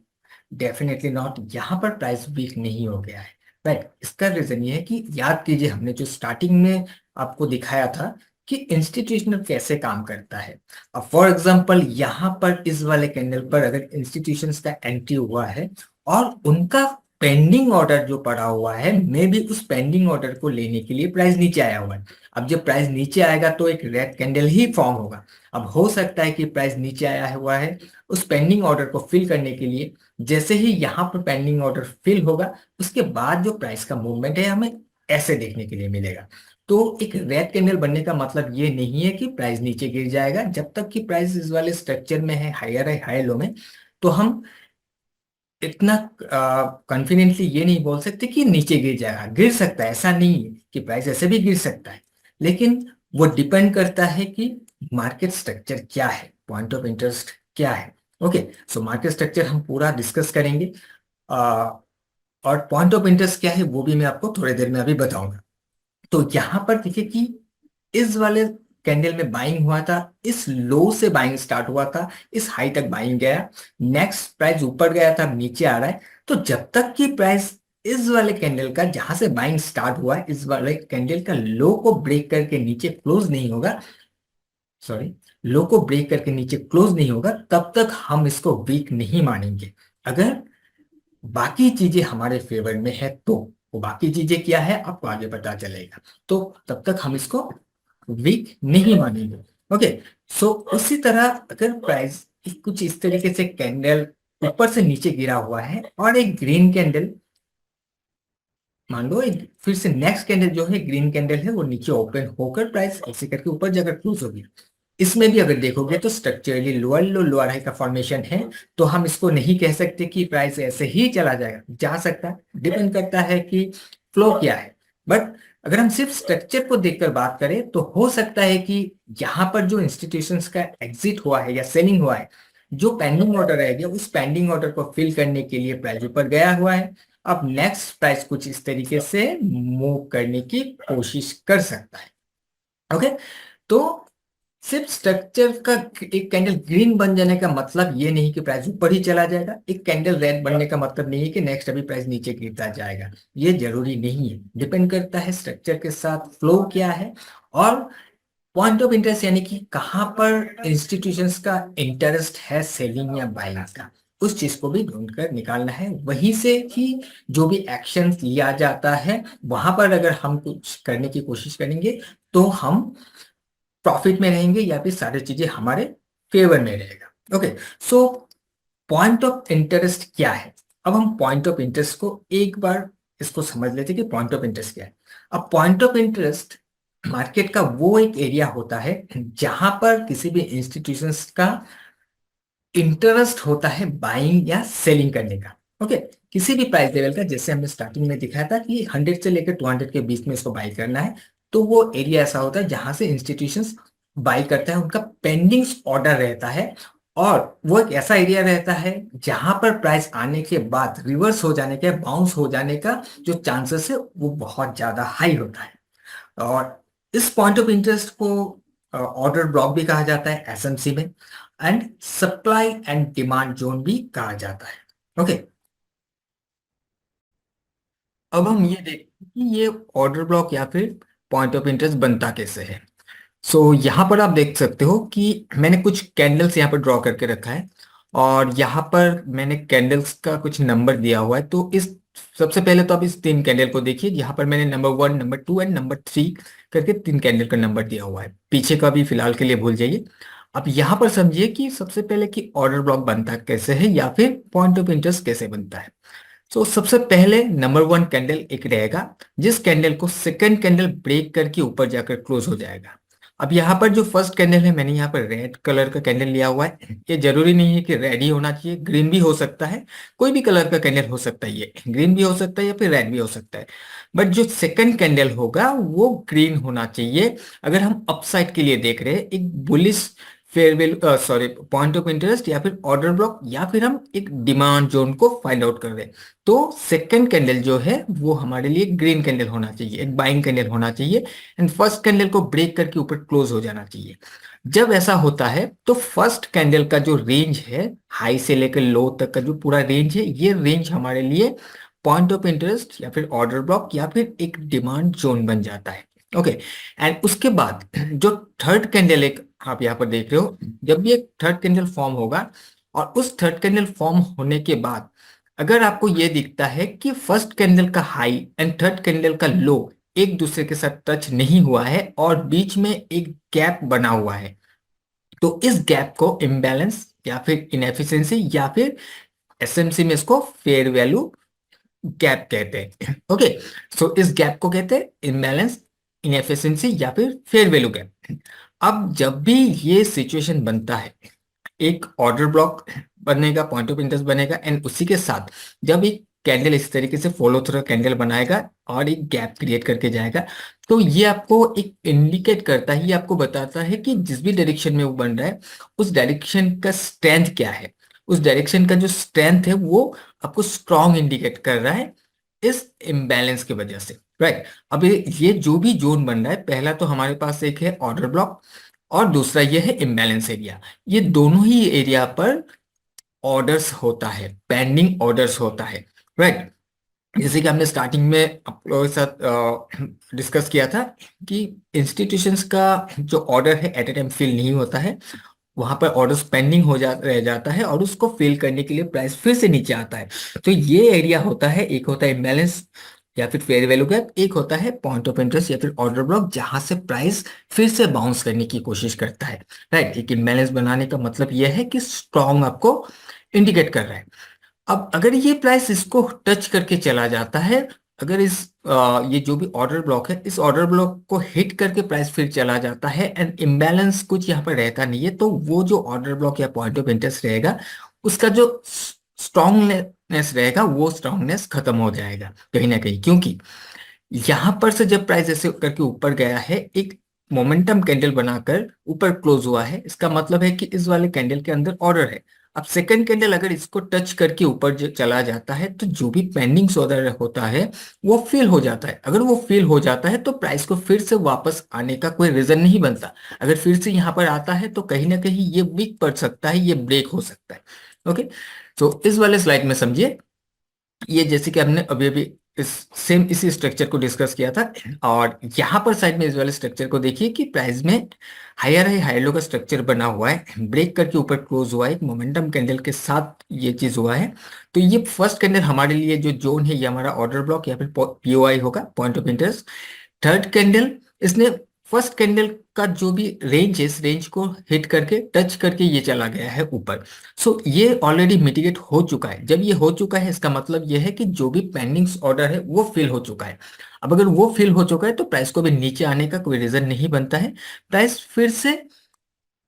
डेफिनेटली नॉट, यहाँ पर प्राइस वीक नहीं हो गया है। राइट, इसका रीजन ये है कि याद कीजिए हमने जो स्टार्टिंग में आपको दिखाया था कि इंस्टीट्यूशनल कैसे काम करता है। अब फॉर एग्जांपल यहाँ पर इस वाले कैंडल पर अगर इंस्टीट्यूशंस का एंट्री हुआ है और उनका पेंडिंग ऑर्डर जो पड़ा हुआ है, मे भी उस पेंडिंग ऑर्डर को लेने के लिए प्राइस नीचे आया हुआ है। अब जब प्राइस नीचे आएगा तो एक रेड कैंडल ही फॉर्म होगा। अब हो सकता है कि प्राइस नीचे आया हुआ है, उस पेंडिंग ऑर्डर को फिल करने के लिए जैसे ही यहाँ पर पेंडिंग ऑर्डर फिल होगा, उसके बाद जो प्राइस का मूवमेंट है हमें ऐसे देखने के लिए मिलेगा। तो एक रेड कैंडल बनने का मतलब ये नहीं है कि प्राइस नीचे गिर जाएगा। जब तक कि प्राइस इस वाले स्ट्रक्चर में है, हायर है हाई लो में, तो हम इतना कॉन्फिडेंटली ये नहीं बोल सकते कि नीचे गिर जाएगा। गिर सकता है, ऐसा नहीं है कि प्राइस ऐसे भी गिर सकता है, लेकिन वो डिपेंड करता है कि मार्केट स्ट्रक्चर क्या है, पॉइंट ऑफ इंटरेस्ट क्या है। ओके, सो मार्केट स्ट्रक्चर हम पूरा डिस्कस करेंगे, और पॉइंट ऑफ इंटरेस्ट क्या है वो भी मैं आपको थोड़ी देर में अभी बताऊंगा। तो यहाँ पर देखिए कि इस वाले कैंडल में बाइंग हुआ था, इस लो से बाइंग स्टार्ट हुआ था, इस हाई तक बाइंग गया, नेक्स्ट प्राइस ऊपर गया था, नीचे आ रहा है। तो जब तक कि प्राइस इस वाले कैंडल का जहां से बाइंग स्टार्ट हुआ है, इस वाले कैंडल का लो को ब्रेक करके नीचे क्लोज नहीं होगा, सॉरी, लो को ब्रेक करके नीचे क्लोज नहीं होगा, तब तक हम इसको वीक नहीं मानेंगे। अगर बाकी चीजें हमारे फेवर में है तो, वो बाकी चीजें क्या है आपको आगे पता चलेगा, तो तब तक हम इसको वीक नहीं मानेंगे। ओके, सो उसी तरह अगर प्राइस कुछ इस तरीके से कैंडल ऊपर से नीचे गिरा हुआ है और एक ग्रीन कैंडल, मान लो एक फिर से नेक्स्ट कैंडल जो है ग्रीन कैंडल है, वो नीचे ओपन होकर प्राइस ऐसे करके ऊपर जाकर क्लोज होगी, इसमें भी अगर देखोगे तो स्ट्रक्चरली लोअर लो लोअर हाई का फॉर्मेशन है, तो हम इसको नहीं कह सकते कि प्राइस ऐसे ही चला जाएगा। जा सकता है, डिपेंड करता है कि फ्लो क्या है। बट अगर हम सिर्फ स्ट्रक्चर को देखकर बात करें तो हो सकता है कि यहाँ पर जो इंस्टीट्यूशंस का एग्जिट हुआ है या सेलिंग हुआ है, जो पेंडिंग ऑर्डर रह गया, उस पेंडिंग ऑर्डर को फिल करने के लिए प्राइस ऊपर गया हुआ है। अब नेक्स्ट प्राइस कुछ इस तरीके से मूव करने की कोशिश कर सकता है। ओके, तो सिर्फ स्ट्रक्चर का एक कैंडल ग्रीन बन जाने का मतलब ये नहीं कि प्राइस ऊपर ही चला जाएगा, एक कैंडल रेड बनने का मतलब नहीं है कि नेक्स्ट अभी प्राइस नीचे गिरता जाएगा, ये जरूरी नहीं है। डिपेंड करता है स्ट्रक्चर के साथ फ्लो क्या है और पॉइंट ऑफ इंटरेस्ट, यानी कि कहां पर इंस्टीट्यूशंस का इंटरेस्ट है सेलिंग या बाइंग का, उस चीज को भी ढूंढ कर निकालना है। वहीं से ही जो भी एक्शन लिया जाता है वहां पर अगर हम कुछ करने की कोशिश करेंगे तो हम प्रॉफिट में रहेंगे या फिर सारी चीजें हमारे फेवर में रहेगा। Okay, so point of interest क्या है? अब हम पॉइंट ऑफ इंटरेस्ट को एक बार इसको समझ लेते हैं कि पॉइंट ऑफ इंटरेस्ट क्या है। अब पॉइंट ऑफ इंटरेस्ट मार्केट का वो एक एरिया होता है जहां पर किसी भी इंस्टीट्यूशंस का इंटरेस्ट होता है बाइंग या सेलिंग करने का। ओके, किसी भी प्राइस लेवल का, जैसे हमने स्टार्टिंग में दिखाया था कि 100 से लेकर 200 के बीच में इसको बाई करना है, तो वो एरिया ऐसा होता है जहां से इंस्टीट्यूशंस बाई करता है, उनका पेंडिंग ऑर्डर रहता है, और वो एक ऐसा एरिया रहता है जहां पर प्राइस आने के बाद रिवर्स हो जाने के, बाउंस हो जाने का जो चांसेस है वो बहुत ज्यादा हाई होता है। और इस पॉइंट ऑफ इंटरेस्ट को ऑर्डर ब्लॉक भी कहा जाता है एसएमसी में, and supply and demand zone भी कहा जाता है। ओके, अब हम ये देखते हैं कि ये ऑर्डर ब्लॉक या फिर पॉइंट ऑफ इंटरेस्ट बनता कैसे है। सो यहाँ पर आप देख सकते हो कि मैंने कुछ कैंडल्स यहाँ पर ड्रॉ करके रखा है, और यहाँ पर मैंने कैंडल्स का कुछ नंबर दिया हुआ है। तो इस सबसे पहले तो आप इस तीन कैंडल को देखिए, यहाँ पर मैंने नंबर 1, नंबर 2 एंड नंबर 3 करके तीन कैंडल का नंबर दिया हुआ है। पीछे का भी फिलहाल के लिए भूल जाइए। अब यहाँ पर समझिए कि सबसे पहले कि ऑर्डर ब्लॉक बनता कैसे है या फिर पॉइंट ऑफ इंटरेस्ट कैसे बनता है। तो सबसे पहले नंबर 1 कैंडल एक रहेगा, जिस कैंडल को सेकंड कैंडल ब्रेक करके ऊपर जाकर क्लोज हो जाएगा। अब यहाँ पर जो फर्स्ट कैंडल है, मैंने यहाँ पर रेड कलर का कैंडल लिया हुआ है। ये जरूरी नहीं है कि रेड ही होना चाहिए, ग्रीन भी हो सकता है, कोई भी कलर का कैंडल हो सकता है। ये ग्रीन भी हो सकता है या फिर रेड भी हो सकता है, बट जो सेकंड कैंडल होगा वो ग्रीन होना चाहिए। अगर हम अपसाइड के लिए देख रहे हैं, एक bullish fair value, sorry, point of interest या फिर ऑर्डर ब्लॉक, या फिर हम एक डिमांड जोन को फाइंड आउट कर रहे हैं, तो सेकंड कैंडल जो है वो हमारे लिए ग्रीन कैंडल होना चाहिए, एक बाइंग कैंडल होना चाहिए, एंड फर्स्ट कैंडल को ब्रेक करके ऊपर क्लोज हो जाना चाहिए। जब ऐसा होता है तो फर्स्ट कैंडल का जो रेंज है, हाई से लेकर लो तक का जो पूरा रेंज है, ये रेंज हमारे लिए पॉइंट ऑफ इंटरेस्ट या फिर ऑर्डर ब्लॉक या फिर एक डिमांड जोन बन जाता है। ओके, एंड उसके बाद जो थर्ड कैंडल एक आप यहाँ पर देख रहे हो, जब भी एक थर्ड कैंडल फॉर्म होगा, और उस थर्ड कैंडल फॉर्म होने के बाद अगर आपको ये दिखता है कि फर्स्ट कैंडल का हाई एंड थर्ड कैंडल का लो एक दूसरे के साथ टच नहीं हुआ है और बीच में एक गैप बना हुआ है, तो इस गैप को इम्बैलेंस या फिर इनएफिशिएंसी या फिर एसएमसी में इसको फेयर वैल्यू गैप कहते हैं। ओके, सो इस गैप को कहते हैं इम्बैलेंस, इनएफिशिएंसी या फिर फेयर वैल्यू गैप। अब जब भी ये सिचुएशन बनता है, एक ऑर्डर ब्लॉक बनेगा, पॉइंट ऑफ इंटरेस्ट बनेगा, एंड उसी के साथ जब एक कैंडल इस तरीके से फॉलो थ्रू कैंडल बनाएगा और एक गैप क्रिएट करके जाएगा, तो ये आपको एक इंडिकेट करता है, ये आपको बताता है कि जिस भी डायरेक्शन में वो बन रहा है उस डायरेक्शन का स्ट्रेंथ क्या है। उस डायरेक्शन का जो स्ट्रेंथ है वो आपको स्ट्रॉन्ग इंडिकेट कर रहा है इस इम्बैलेंस की वजह से, राइट। अब ये जो भी जोन बन रहा है, पहला तो हमारे पास एक है ऑर्डर ब्लॉक और दूसरा ये है इम्बैलेंस एरिया। ये दोनों ही एरिया पर ऑर्डर्स होता है, पेंडिंग ऑर्डर्स होता है, राइट। जैसे कि हमने स्टार्टिंग में आप लोगों के साथ डिस्कस किया था कि इंस्टीट्यूशंस का जो ऑर्डर है एट ए टाइम फिल नहीं होता है, वहां पर ऑर्डर्स पेंडिंग रह जाता है और उसको फिल करने के लिए प्राइस फिर से नीचे आता है। तो ये एरिया होता है, एक होता है इम्बैलेंस या फिर फेयर वैल्यू गैप, एक होता है पॉइंट ऑफ इंटरेस्ट या फिर ऑर्डर ब्लॉक, जहां से प्राइस फिर से बाउंस करने की कोशिश करता है, राइट। एक इम्बैलेंस बनाने का मतलब यह है कि स्ट्रॉन्ग आपको इंडिकेट कर रहा है। अब अगर ये प्राइस इसको टच करके चला जाता है, अगर ये जो भी ऑर्डर ब्लॉक है, इस ऑर्डर ब्लॉक को हिट करके प्राइस फिर चला जाता है एंड इम्बैलेंस कुछ यहाँ पर रहता नहीं है, तो वो जो ऑर्डर ब्लॉक या पॉइंट ऑफ इंटरेस्ट रहेगा, उसका जो स्ट्रॉन्गनेस रहेगा वो स्ट्रॉन्गनेस खत्म हो जाएगा कहीं ना कहीं, क्योंकि यहां पर से जब प्राइस ऐसे करके ऊपर गया है, एक मोमेंटम कैंडल बनाकर ऊपर क्लोज हुआ है, इसका मतलब है कि इस वाले कैंडल के अंदर ऑर्डर है। अब सेकंड कैंडल अगर इसको टच करके ऊपर चला जाता है, तो जो भी पेंडिंग ऑर्डर होता है वो फिल हो जाता है। अगर वो फिल हो जाता है तो प्राइस को फिर से वापस आने का कोई रीजन नहीं बनता। अगर फिर से यहाँ पर आता है तो कहीं ना कहीं ये वीक पड़ सकता है, ये ब्रेक हो सकता है। ओके, तो इस वाले स्लाइड में समझिए, ये जैसे कि हमने अभी अभी इस सेम इसी स्ट्रक्चर को डिस्कस किया था, और यहाँ पर साइड में इस वाले स्ट्रक्चर को देखिए कि प्राइस में हायर है, हाई लो का स्ट्रक्चर बना हुआ है, ब्रेक करके ऊपर क्लोज हुआ है, एक मोमेंटम कैंडल के साथ ये चीज हुआ है। तो ये फर्स्ट कैंडल हमारे लिए जो जोन है, ये हमारा ऑर्डर ब्लॉक या फिर पीओआई होगा, point of interest. Third candle, इसने फर्स्ट कैंडल का जो भी रेंज है, इस रेंज को हिट करके टच करके ये चला गया है ऊपर। सो ये ऑलरेडी मिटिगेट हो चुका है। जब ये हो चुका है, इसका मतलब ये है कि जो भी पेंडिंग ऑर्डर है वो फिल हो चुका है। अब अगर वो फिल हो चुका है तो प्राइस को भी नीचे आने का कोई रीजन नहीं बनता है, प्राइस फिर से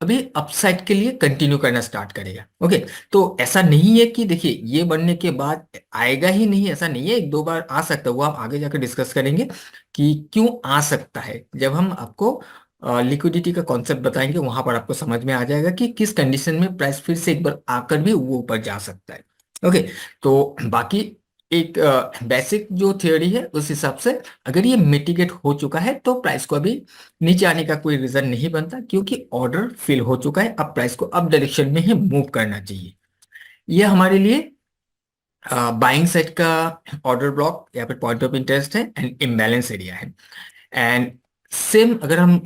अभी अपसाइड के लिए कंटिन्यू करना स्टार्ट करेगा। ओके, तो ऐसा नहीं है कि देखिए ये बनने के बाद आएगा ही नहीं, ऐसा नहीं है, एक दो बार आ सकता है, वो आप आगे जाकर डिस्कस करेंगे कि क्यों आ सकता है। जब हम आपको लिक्विडिटी का कॉन्सेप्ट बताएंगे, वहां पर आपको समझ में आ जाएगा कि किस कंडीशन में प्राइस फिर से एक बार आकर भी वो ऊपर जा सकता है। ओके, तो बाकी एक बेसिक जो थियोरी है उस हिसाब से अगर ये मिटिगेट हो चुका है तो प्राइस को अभी नीचे आने का कोई रीजन नहीं बनता, क्योंकि ऑर्डर फिल हो चुका है। अब प्राइस को अप डायरेक्शन में ही मूव करना चाहिए। ये हमारे लिए बाइंग साइड का ऑर्डर ब्लॉक या फिर पॉइंट ऑफ इंटरेस्ट है एंड इम्बैलेंस एरिया है। एंड सेम अगर हम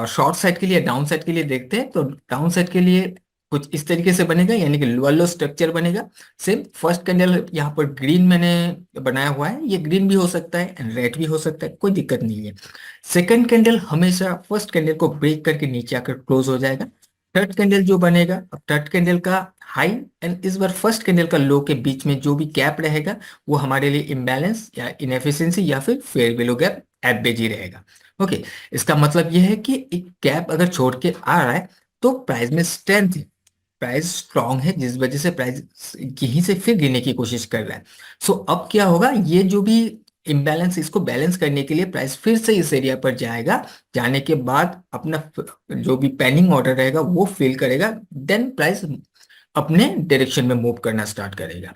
शॉर्ट साइड के लिए, डाउन साइड के लिए देखते हैं, तो डाउन साइड के लिए कुछ इस तरीके से बनेगा, यानी कि लोअर लो स्ट्रक्चर बनेगा। सेम फर्स्ट कैंडल यहाँ पर ग्रीन मैंने बनाया हुआ है, ये ग्रीन भी हो सकता है एंड रेड भी हो सकता है, कोई दिक्कत नहीं है। सेकंड कैंडल हमेशा फर्स्ट कैंडल को ब्रेक करके नीचे आकर क्लोज हो जाएगा। थर्ड कैंडल जो बनेगा, अब थर्ड कैंडल का हाई एंड इस बार फर्स्ट कैंडल का लो के बीच में जो भी गैप रहेगा वो हमारे लिए इम्बैलेंस या इनएफिशिएंसी या फिर फेयर वैल्यू गैप एवरेज ही रहेगा। ओके, इसका मतलब यह है कि एक गैप अगर छोड़ के आ रहा है तो प्राइस में स्ट्रेंथ है, प्राइस स्ट्रांग है, जिस वजह से प्राइस यहीं से फिर गिरने की कोशिश कर रहा है। सो अब क्या होगा, ये जो भी इम्बैलेंस, इसको बैलेंस करने के लिए प्राइस फिर से इस एरिया पर जाएगा। जाने के बाद अपना जो भी पेंडिंग ऑर्डर रहेगा वो फिल करेगा, देन प्राइस अपने डायरेक्शन में मूव करना स्टार्ट करेगा।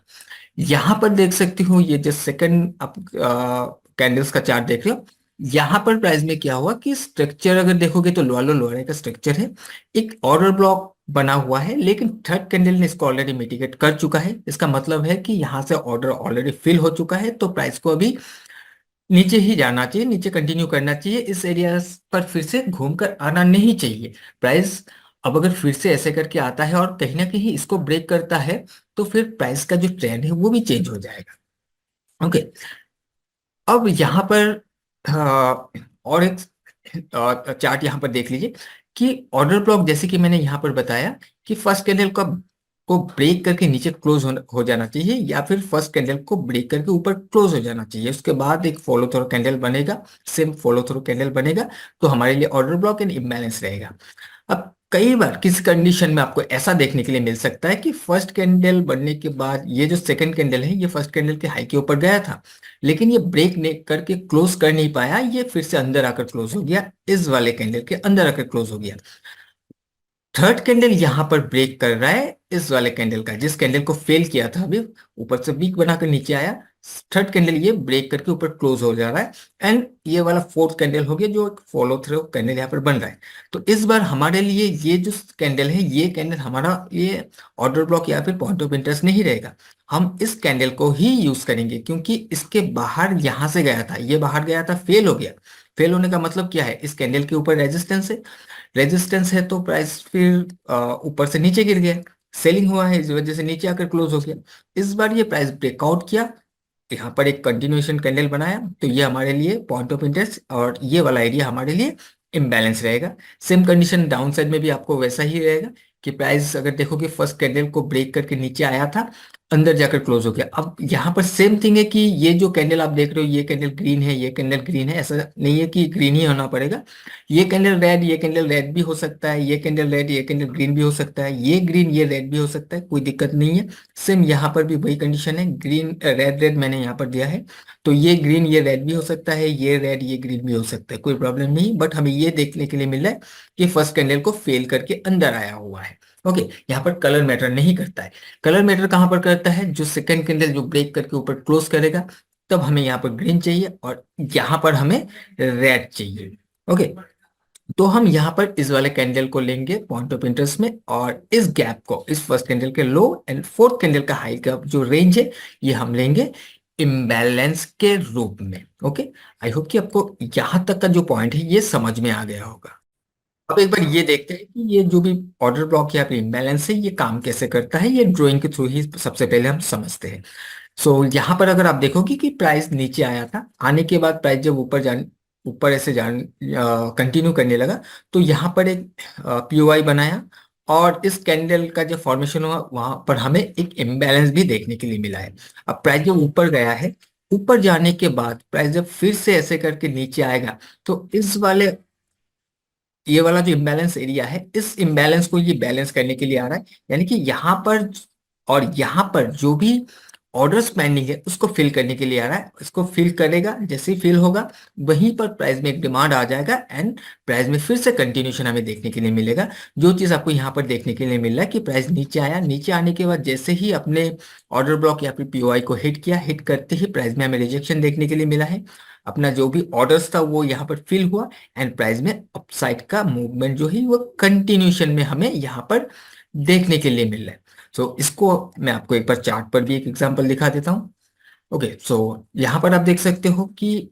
यहां पर देख सकती हो, ये जो सेकंड आप कैंडल्स का चार्ट देख रहे हो, यहां पर प्राइस में क्या हुआ कि स्ट्रक्चर अगर देखोगे तो लोअर लोअर का स्ट्रक्चर है, एक ऑर्डर ब्लॉक बना हुआ है, लेकिन थर्ड कैंडल ने इसको ऑलरेडी मिटिगेट कर चुका है। इसका मतलब है कि यहां से ऑर्डर ऑलरेडी फिल हो चुका है, तो प्राइस को अभी नीचे ही जाना चाहिए, नीचे कंटिन्यू करना चाहिए, इस एरिया पर फिर से घूमकर आना नहीं चाहिए। प्राइस अब अगर फिर से ऐसे करके आता है और कहीं ना कहीं इसको ब्रेक करता है, तो फिर प्राइस का जो ट्रेंड है वो भी चेंज हो जाएगा। ओके, अब यहाँ पर और एक चार्ट यहाँ पर देख लीजिए कि ऑर्डर ब्लॉक, जैसे कि मैंने यहाँ पर बताया कि फर्स्ट कैंडल को ब्रेक करके नीचे क्लोज हो जाना चाहिए, या फिर फर्स्ट कैंडल को ब्रेक करके ऊपर क्लोज हो जाना चाहिए, उसके बाद एक फॉलो थ्रू कैंडल बनेगा, सेम फॉलो थ्रू कैंडल बनेगा, तो हमारे लिए ऑर्डर ब्लॉक एंड इम्बैलेंस रहेगा। अब कई बार किसी कंडीशन में आपको ऐसा देखने के लिए मिल सकता है कि फर्स्ट कैंडल बनने के बाद ये जो सेकंड कैंडल है, ये फर्स्ट कैंडल के हाई के ऊपर गया था, लेकिन ये ब्रेक ने करके क्लोज कर नहीं पाया, ये फिर से अंदर आकर क्लोज हो गया, इस वाले कैंडल के अंदर आकर क्लोज हो गया। थर्ड कैंडल यहां पर ब्रेक कर रहा है इस वाले कैंडल का, जिस कैंडल को फेल किया था अभी, ऊपर से वीक बनाकर नीचे आया, थर्ड कैंडल ये ब्रेक करके ऊपर क्लोज हो जा रहा है, एंड ये वाला फोर्थ कैंडल हो गया जो एक फॉलो थ्रू कैंडल यहाँ पर बन रहा है। तो इस बार हमारे लिए ये जो कैंडल है, ये कैंडल हमारा ये ऑर्डर ब्लॉक या फिर पॉइंट ऑफ इंटरेस्ट नहीं रहेगा। हम इस कैंडल को ही यूज करेंगे, क्योंकि इसके बाहर यहां से गया था, ये बाहर गया था, फेल हो गया। फेल होने का मतलब क्या है, इस कैंडल के ऊपर रेजिस्टेंस है, रेजिस्टेंस है तो प्राइस फिर ऊपर से नीचे गिर गया, सेलिंग हुआ है, इस वजह से नीचे आकर क्लोज हो गया। इस बार ये प्राइस ब्रेकआउट किया, यहाँ पर एक कंटिन्यूएशन कैंडल बनाया, तो ये हमारे लिए पॉइंट ऑफ इंटरेस्ट और ये वाला एरिया हमारे लिए इम्बैलेंस रहेगा। सेम कंडीशन डाउन साइड में भी आपको वैसा ही रहेगा कि प्राइस अगर देखोगे फर्स्ट कैंडल को ब्रेक करके नीचे आया था, अंदर जाकर क्लोज हो गया। अब यहाँ पर सेम थिंग है कि ये जो कैंडल आप देख रहे हो, ये कैंडल ग्रीन है, ये कैंडल ग्रीन है, ऐसा नहीं है कि ग्रीन ही होना पड़ेगा, ये कैंडल रेड, ये कैंडल रेड भी हो सकता है, ये कैंडल रेड, ये कैंडल ग्रीन भी हो सकता है, ये ग्रीन ये रेड भी हो सकता है, कोई दिक्कत नहीं है। सेम यहाँ पर भी वही कंडीशन है, ग्रीन रेड रेड मैंने यहाँ पर दिया है, तो ये ग्रीन ये रेड भी हो सकता है, ये रेड ये ग्रीन भी हो सकता है, कोई प्रॉब्लम नहीं। बट हमें ये देखने के लिए मिल रहा है कि फर्स्ट कैंडल को फेल करके अंदर आया हुआ है। ओके, यहाँ पर कलर मैटर नहीं करता है। कलर मैटर कहाँ पर करता है, जो सेकंड कैंडल जो ब्रेक करके ऊपर क्लोज करेगा, तब हमें यहाँ पर ग्रीन चाहिए और यहाँ पर हमें रेड चाहिए। ओके, तो हम यहाँ पर इस वाले कैंडल को लेंगे पॉइंट ऑफ इंटरेस्ट में, और इस गैप को, इस फर्स्ट कैंडल के लो एंड फोर्थ कैंडल का हाई का जो रेंज है, ये हम लेंगे इम्बैलेंस के रूप में। ओके, आई होप कि आपको यहाँ तक का जो पॉइंट है ये समझ में आ गया होगा। अब एक बार ये देखते हैं कि ये जो भी ऑर्डर ब्लॉक या फिर इम्बैलेंस है ये काम कैसे करता है, ये ड्राइंग के थ्रू ही सबसे पहले हम समझते हैं। सो यहाँ पर अगर आप देखोगे कि प्राइस नीचे आया था, आने के बाद प्राइस जब ऊपर ऐसे जान कंटिन्यू करने लगा, तो यहाँ पर एक पीओआई बनाया, और इस कैंडल का जो फॉर्मेशन हुआ वहां पर हमें एक इम्बैलेंस भी देखने के लिए मिला है। अब प्राइस जब ऊपर गया है, ऊपर जाने के बाद प्राइस जब फिर से ऐसे करके नीचे आएगा, तो इस वाले ये वाला जो इम्बैलेंस एरिया है, इस इम्बैलेंस को ये बैलेंस करने के लिए आ रहा है, यानी कि यहाँ पर और यहाँ पर जो भी ऑर्डर्स पेंडिंग है उसको फिल करने के लिए आ रहा है, इसको फिल करेगा, जैसे ही फिल होगा वहीं पर प्राइस में एक डिमांड आ जाएगा एंड प्राइस में फिर से कंटिन्यूशन हमें देखने के लिए मिलेगा। जो चीज आपको यहाँ पर देखने के लिए मिल रहा है कि प्राइस नीचे आया, नीचे आने के बाद जैसे ही अपने ऑर्डर ब्लॉक या फिर पीओआई को हिट किया, हिट करते ही प्राइस में हमें रिजेक्शन देखने के लिए मिला है। अपना जो भी ऑर्डर्स था वो यहाँ पर फिल हुआ एंड प्राइस में अपसाइड का मूवमेंट जो है वो कंटिन्यूशन में हमें यहाँ पर देखने के लिए मिल रहा है। सो इसको मैं आपको एक बार चार्ट पर भी एक एग्जांपल दिखा देता हूँ। ओके, सो यहाँ पर आप देख सकते हो कि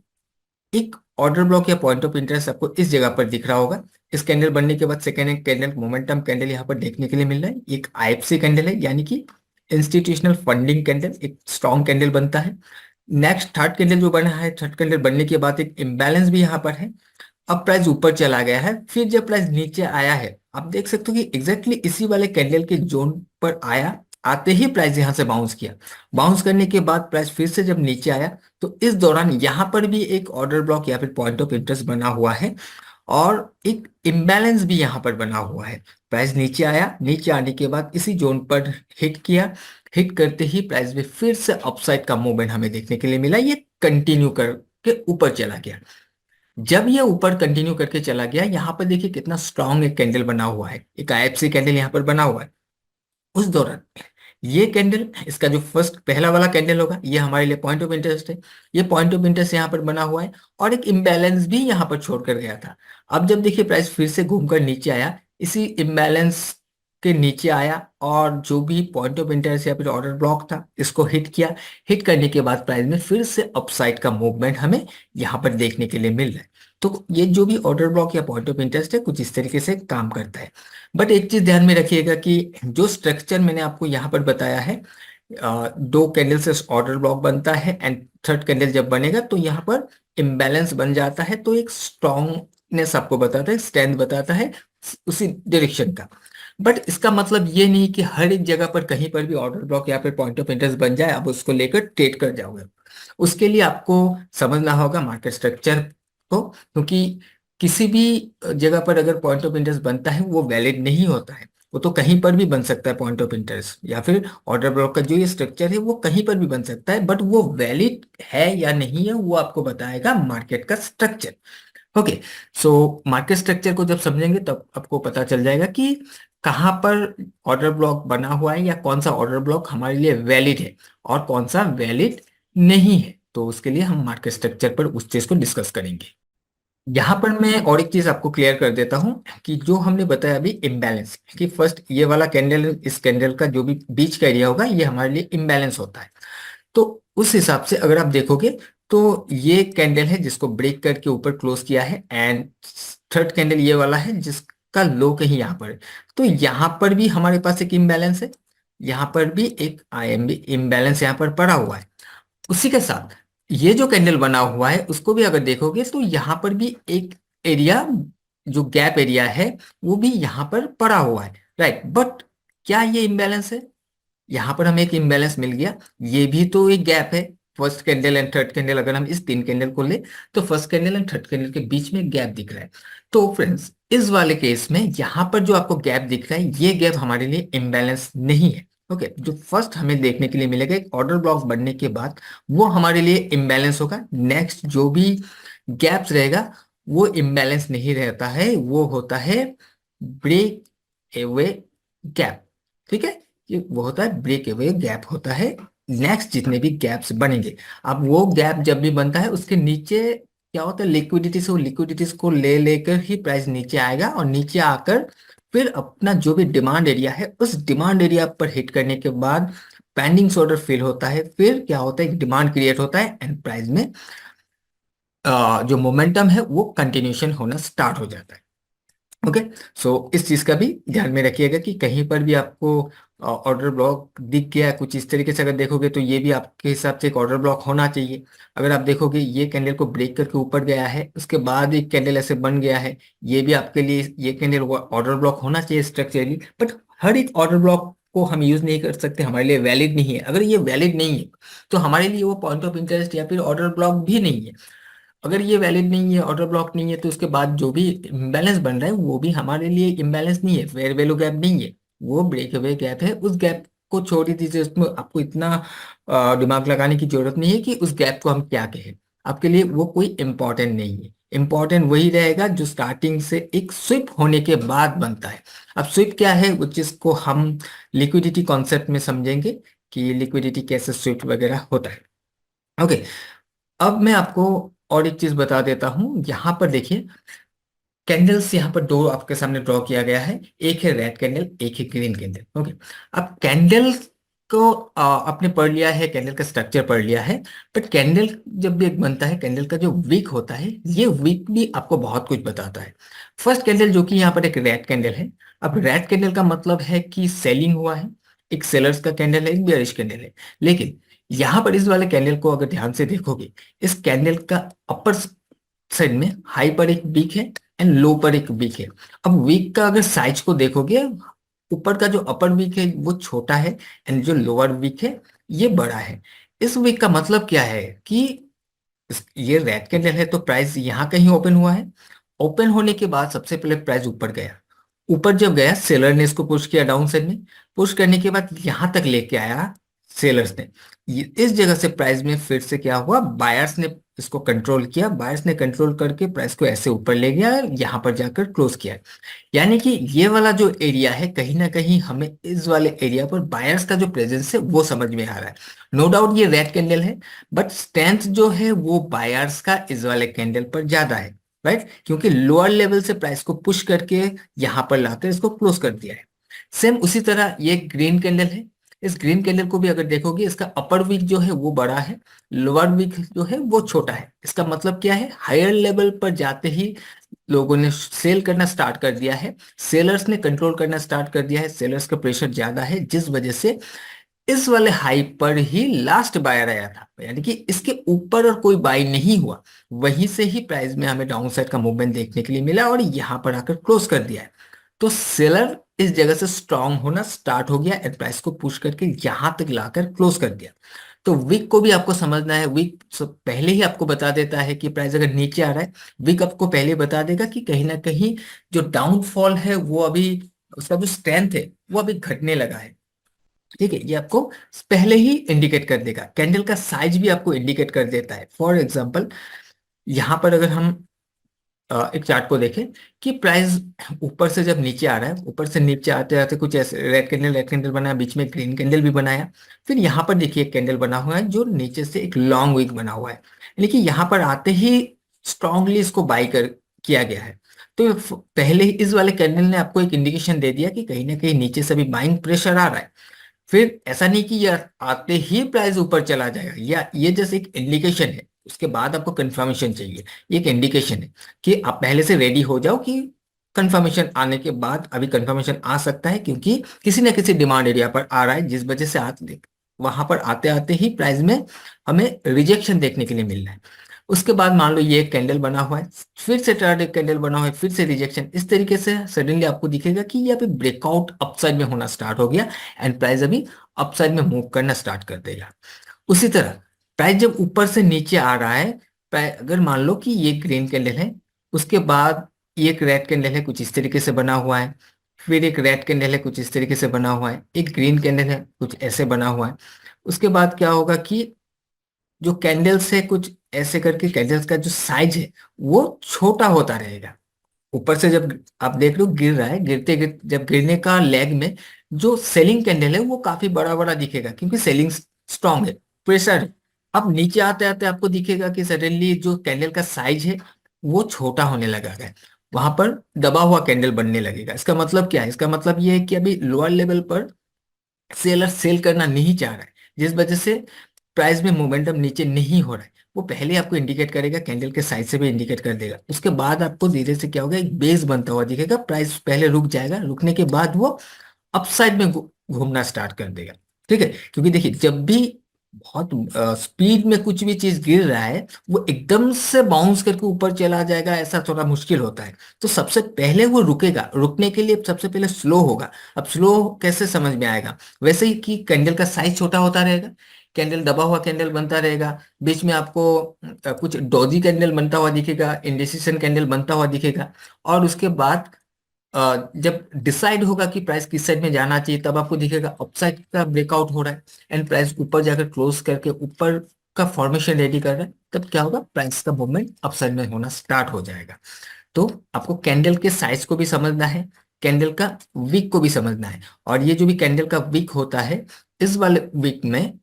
एक ऑर्डर ब्लॉक या पॉइंट ऑफ इंटरेस्ट आपको इस जगह पर दिख रहा होगा। इस कैंडल बनने के बाद सेकेंड कैंडल मोमेंटम कैंडल यहाँ पर देखने के लिए मिल रहा है। एक आईएफसी कैंडल है, यानी कि इंस्टीट्यूशनल फंडिंग कैंडल, एक स्ट्रॉन्ग कैंडल बनता है। नेक्स्ट थर्ड कैंडल जो बना है, थर्ड कैंडल बनने के बाद एक इम्बैलेंस भी यहाँ पर है। अब प्राइस ऊपर चला गया है, फिर जब प्राइस नीचे आया है आप देख सकते हो कि एग्जैक्टली इसी वाले कैंडल के जोन पर आया, आते ही प्राइस यहां से बाउंस किया। बाउंस करने के बाद प्राइस फिर से जब नीचे आया तो इस दौरान यहां पर भी एक ऑर्डर ब्लॉक या फिर पॉइंट ऑफ इंटरेस्ट बना हुआ है और एक इम्बैलेंस भी यहां पर बना हुआ है। प्राइस नीचे आया, नीचे आने के बाद इसी जोन पर हिट किया, हिट करते ही प्राइस में फिर से अपसाइड का मूवमेंट हमें देखने के लिए मिला, ये कंटिन्यू करके ऊपर चला गया। जब ये ऊपर कंटिन्यू करके चला गया, यहाँ पर देखिए कितना स्ट्रांग एक कैंडल बना हुआ है, एक आईएफसी कैंडल यहाँ पर बना हुआ है। उस दौरान ये कैंडल, इसका जो फर्स्ट पहला वाला कैंडल होगा ये हमारे लिए पॉइंट ऑफ इंटरेस्ट है। ये पॉइंट ऑफ इंटरेस्ट यहाँ पर बना हुआ है और एक इम्बैलेंस भी यहाँ पर छोड़कर गया था। अब जब देखिए प्राइस फिर से घूमकर नीचे आया, इसी इम्बैलेंस के नीचे आया और जो भी पॉइंट ऑफ इंटरेस्ट या फिर ऑर्डर ब्लॉक था इसको हिट किया। हिट करने के बाद प्राइस में फिर से अपसाइड का मूवमेंट हमें यहाँ पर देखने के लिए मिल रहा है। तो ये जो भी ऑर्डर ब्लॉक या पॉइंट ऑफ इंटरेस्ट है कुछ इस तरीके से काम करता है। बट एक चीज ध्यान में रखिएगा कि जो स्ट्रक्चर मैंने आपको यहाँ पर बताया है, दो कैंडल से ऑर्डर ब्लॉक बनता है एंड थर्ड कैंडल जब बनेगा तो यहाँ पर इम्बैलेंस बन जाता है, तो एक स्ट्रॉन्गनेस आपको बताता है, स्ट्रेंथ बताता है उसी डायरेक्शन का। बट इसका मतलब ये नहीं कि हर एक जगह पर कहीं पर भी ऑर्डर ब्लॉक या फिर पॉइंट ऑफ इंटरेस्ट बन जाए आप उसको लेकर ट्रेड कर जाओगे। उसके लिए आपको समझना होगा मार्केट स्ट्रक्चर को, क्योंकि किसी भी जगह पर अगर पॉइंट ऑफ इंटरेस्ट बनता है वो वैलिड नहीं होता है। वो तो कहीं पर भी बन सकता है पॉइंट ऑफ इंटरेस्ट या फिर ऑर्डर ब्लॉक का जो ये स्ट्रक्चर है वो कहीं पर भी बन सकता है, बट वो वैलिड है या नहीं है वो आपको बताएगा मार्केट का structure. Okay, so market structure को जब समझेंगे तब आपको पता चल जाएगा कि कहाँ पर ऑर्डर ब्लॉक बना हुआ है या कौन सा ऑर्डर ब्लॉक हमारे लिए वैलिड है और कौन सा वैलिड नहीं है। तो उसके लिए हम मार्केट स्ट्रक्चर पर उस चीज को डिस्कस करेंगे। यहाँ पर मैं और एक चीज आपको क्लियर कर देता हूँ कि जो हमने बताया अभी इम्बैलेंस, कि फर्स्ट ये वाला कैंडल, इस कैंडल का जो भी बीच का एरिया होगा ये हमारे लिए इम्बैलेंस होता है। तो उस हिसाब से अगर आप देखोगे तो ये कैंडल है जिसको ब्रेक करके ऊपर क्लोज किया है एंड थर्ड कैंडल ये वाला है जिसका लो कहीं यहाँ पर है। तो यहाँ पर भी हमारे पास एक इम्बैलेंस है, यहाँ पर भी एक आईएमबी इम्बैलेंस यहाँ पर पड़ा हुआ है। उसी के साथ ये जो कैंडल बना हुआ है उसको भी अगर देखोगे तो यहाँ पर भी एक एरिया, जो गैप एरिया है वो भी यहाँ पर पड़ा हुआ है, राइट। बट क्या ये इम्बैलेंस है? यहाँ पर हमें एक इम्बैलेंस मिल गया, ये भी तो एक गैप है। First candle and third candle, अगर हम इस तीन कैंडल को ले तो first candle and third candle के बीच में गैप दिख रहा है। तो फ्रेंड्स इस वाले केस में यहाँ पर जो आपको गैप दिख रहा है ये गैप हमारे लिए इम्बैलेंस नहीं है। ओके, जो फर्स्ट हमें देखने के लिए मिलेगा एक ऑर्डर ब्लॉक बनने के बाद वो हमारे लिए इम्बैलेंस होगा। नेक्स्ट जो भी गैप्स रहेगा वो इम्बैलेंस नहीं रहता है, वो होता है ब्रेक अवे गैप। ठीक है, ये वो होता है ब्रेक अवे गैप होता है। नेक्स्ट जितने भी गैप्स बनेंगे, अब वो गैप जब भी बनता है उसके नीचे क्या होता है, लिक्विडिटी से, वो लिक्विडिटीज को ले लेकर ही प्राइस नीचे आएगा और नीचे आकर फिर अपना जो भी डिमांड एरिया है उस डिमांड एरिया पर हिट करने के बाद पेंडिंग ऑर्डर फिल होता है, फिर क्या होता है डिमांड क्रिएट होता है एंड प्राइस में जो मोमेंटम है वो कंटिन्यूशन होना स्टार्ट हो जाता है। ओके, सो इस चीज का भी ध्यान में रखिएगा कि कहीं पर भी आपको ऑर्डर ब्लॉक दिख गया कुछ इस तरीके से अगर देखोगे तो ये भी आपके हिसाब से एक ऑर्डर ब्लॉक होना चाहिए। अगर आप देखोगे ये कैंडल को ब्रेक करके ऊपर गया है उसके बाद एक कैंडल ऐसे बन गया है, ये भी आपके लिए ये कैंडल ऑर्डर ब्लॉक होना चाहिए स्ट्रक्चरली। बट हर एक ऑर्डर ब्लॉक को हम यूज नहीं कर सकते, हमारे लिए वैलिड नहीं है। अगर ये वैलिड नहीं है तो हमारे लिए वो पॉइंट ऑफ इंटरेस्ट या फिर ऑर्डर ब्लॉक भी नहीं है। अगर ये वैलिड नहीं है, ऑर्डर ब्लॉक नहीं है, तो उसके बाद जो भी इम्बैलेंस बन रहा है वो भी हमारे लिए इम्बैलेंस नहीं है, फेयर वैल्यू गैप नहीं है, वो ब्रेक अवे गैप है। उस गैप को छोड़ ही दीजिए, उसमें आपको इतना दिमाग लगाने की जरूरत नहीं है कि उस गैप को हम क्या कहें। आपके लिए वो कोई इम्पोर्टेंट नहीं है। इम्पोर्टेंट वही रहेगा जो स्टार्टिंग से एक स्विप होने के बाद बनता है। अब स्विप क्या है, वो चीज को हम लिक्विडिटी कॉन्सेप्ट में समझेंगे कि लिक्विडिटी कैसे स्विप वगैरह होता है। ओके, अब मैं आपको और एक चीज बता देता हूं। यहाँ पर देखिए, कैंडल्स यहाँ पर दो आपके सामने ड्रॉ किया गया है, एक है रेड कैंडल, एक है ग्रीन कैंडल। ओके, अब कैंडल को आपने पढ़ लिया है, कैंडल का स्ट्रक्चर पढ़ लिया है। बट कैंडल जब भी एक बनता है, कैंडल का जो वीक होता है, ये वीक भी आपको बहुत कुछ बताता है। फर्स्ट कैंडल जो कि यहाँ पर एक रेड कैंडल है। अब रेड कैंडल का मतलब है कि सेलिंग हुआ है, एक सेलर्स का कैंडल है, एक बेयरिश कैंडल है। लेकिन यहाँ पर इस वाले कैंडल को अगर ध्यान से देखोगे, इस कैंडल का अपर साइड में हाई पर एक वीक है एंड लो पर एक वीक है। अब वीक का अगर साइज को देखोगे, ऊपर का जो अपर वीक है वो छोटा है एंड जो लोअर वीक है ये बड़ा है। इस वीक का मतलब क्या है कि ये रेड कैंडल है तो प्राइस यहाँ कहीं ओपन हुआ है। ओपन होने के बाद सबसे पहले प्राइस ऊपर गया। ऊपर जब गया, सेलर ने इसको पुश किया डाउन साइड में। पुश करने के बाद यहां तक लेके आया सेलर्स ने। इस जगह से प्राइस में फिर से क्या हुआ, बायर्स ने इसको कंट्रोल किया। बायर्स ने कंट्रोल करके प्राइस को ऐसे ऊपर ले गया और यहाँ पर जाकर क्लोज किया। यानी कि ये वाला जो एरिया है, कहीं ना कहीं हमें इस वाले एरिया पर बायर्स का जो प्रेजेंस है वो समझ में आ रहा है। नो डाउट ये रेड कैंडल है, बट स्ट्रेंथ जो है वो बायर्स का इस वाले कैंडल पर ज्यादा है, राइट? क्योंकि लोअर लेवल से प्राइस को पुश करके यहां पर लाकर इसको क्लोज कर दिया है। सेम उसी तरह ये ग्रीन कैंडल है। इस ग्रीन कैंडल को भी अगर देखोगे, इसका अपर वीक जो है वो बड़ा है, लोअर वीक जो है वो छोटा है। इसका मतलब क्या है, हायर लेवल पर जाते ही लोगों ने सेल करना स्टार्ट कर दिया है, सेलर्स ने कंट्रोल करना स्टार्ट कर दिया है। सेलर्स का प्रेशर ज्यादा है, जिस वजह से इस वाले हाई पर ही लास्ट बायर आया था, यानी कि इसके ऊपर और कोई बाई नहीं हुआ। वहीं से ही प्राइस में हमें डाउन साइड का मूवमेंट देखने के लिए मिला और यहां पर आकर क्लोज कर दिया है। तो सेलर इस जगह से स्ट्रांग होना स्टार्ट हो गया एंड प्राइस को पुश करके यहां तक लाकर क्लोज कर दिया। तो वीक को भी आपको समझना है। वीक पहले ही आपको बता देता है कि प्राइस अगर नीचे आ रहा है, वीक आपको पहले बता देगा कि कहीं ना कहीं जो डाउनफॉल है वो अभी, उसका जो स्ट्रेंथ है वो अभी घटने लगा है। ठीक है, ये आपको पहले ही इंडिकेट कर देगा। कैंडल का साइज भी आपको इंडिकेट कर देता है। फॉर एग्जांपल, यहां पर अगर हम एक चार्ट को देखें कि प्राइस ऊपर से जब नीचे आ रहा है, ऊपर से नीचे आते आते कुछ ऐसे रेड कैंडल बनाया, बीच में ग्रीन कैंडल भी बनाया। फिर यहाँ पर देखिए एक कैंडल बना हुआ है जो नीचे से एक लॉन्ग विक बना हुआ है, यानी कि यहाँ पर आते ही स्ट्रांगली इसको बाई कर किया गया है। तो पहले ही इस वाले कैंडल ने आपको एक इंडिकेशन दे दिया कि कहीं ना कहीं नीचे से भी बाइंग प्रेशर आ रहा है। फिर ऐसा नहीं कि ये आते ही प्राइस ऊपर चला जाएगा, या ये जैसे एक इंडिकेशन है। उसके बाद आपको कंफर्मेशन चाहिए। ये एक इंडिकेशन है कि आप पहले से रेडी हो जाओ कि कंफर्मेशन आने के बाद, अभी कंफर्मेशन आ सकता है क्योंकि किसी न किसी डिमांड एरिया पर आ रहा है, जिस वजह से वहां पर आते आते ही प्राइस में हमें रिजेक्शन देखने के लिए मिल रहा है। उसके बाद मान लो ये एक कैंडल बना हुआ है, फिर से थर्ड एक कैंडल बना हुआ है, फिर से रिजेक्शन। इस तरीके से सडनली आपको दिखेगा कि ये अभी ब्रेकआउट अपसाइड में होना स्टार्ट हो गया एंड प्राइस अभी अपसाइड में मूव करना स्टार्ट कर देगा। उसी तरह प्राइस जब ऊपर से नीचे आ रहा है, अगर मान लो कि ये ग्रीन कैंडल है, उसके बाद ये एक रेड कैंडल है कुछ इस तरीके से बना हुआ है, फिर एक रेड कैंडल है कुछ इस तरीके से बना हुआ है, एक ग्रीन कैंडल है कुछ ऐसे बना हुआ है। उसके बाद क्या होगा कि जो कैंडल्स है कुछ ऐसे करके कैंडल्स का जो साइज है वो छोटा होता रहेगा। ऊपर से जब आप देख लो गिर रहा है, गिरते गिरते जब गिरने का लेग में जो सेलिंग कैंडल है वो काफी बड़ा बड़ा दिखेगा क्योंकि सेलिंग स्ट्रांग है, प्रेशर है। अब नीचे आते आते आपको दिखेगा कि सडनली जो कैंडल का साइज है वो छोटा होने लगा है, वहां पर दबा हुआ कैंडल बनने लगेगा। इसका मतलब क्या है, इसका मतलब ये है कि अभी लोअर लेवल पर सेलर सेल करना नहीं चाह रहा है, जिस वजह से प्राइस में मोमेंटम नीचे नहीं हो रहा है। वो पहले आपको इंडिकेट करेगा, कैंडल के साइज से भी इंडिकेट कर देगा। उसके बाद आपको धीरे से क्या होगा, एक बेस बनता हुआ दिखेगा। प्राइस पहले रुक जाएगा, रुकने के बाद वो अपसाइड में घूमना स्टार्ट कर देगा। ठीक है, क्योंकि देखिए जब भी बहुत स्पीड में कुछ भी चीज गिर रहा है, वो एकदम से बाउंस करके ऊपर चला जाएगा, ऐसा थोड़ा मुश्किल होता है। तो सबसे पहले वो रुकेगा, रुकने के लिए सबसे पहले स्लो होगा। अब स्लो कैसे समझ में आएगा, वैसे ही कि कैंडल का साइज छोटा होता रहेगा, कैंडल दबा हुआ कैंडल बनता रहेगा, बीच में आपको कुछ डॉजी कैंडल बनता हुआ दिखेगा, इंडिसिशन कैंडल बनता हुआ दिखेगा, और उसके बाद जब डिसाइड होगा कि प्राइस किस साइड में जाना चाहिए, तब आपको दिखेगा अपसाइड का ब्रेकआउट हो रहा है एंड प्राइस ऊपर जाकर क्लोज करके ऊपर का फॉर्मेशन रेडी कर रहा है, तब क्या होगा, प्राइस का मूवमेंट अपसाइड में होना स्टार्ट हो जाएगा। तो आपको कैंडल के साइज को भी समझना है, कैंडल का विक को भी समझना है। और ये जो भी कैंडल का विक होता है, इस वाले विक में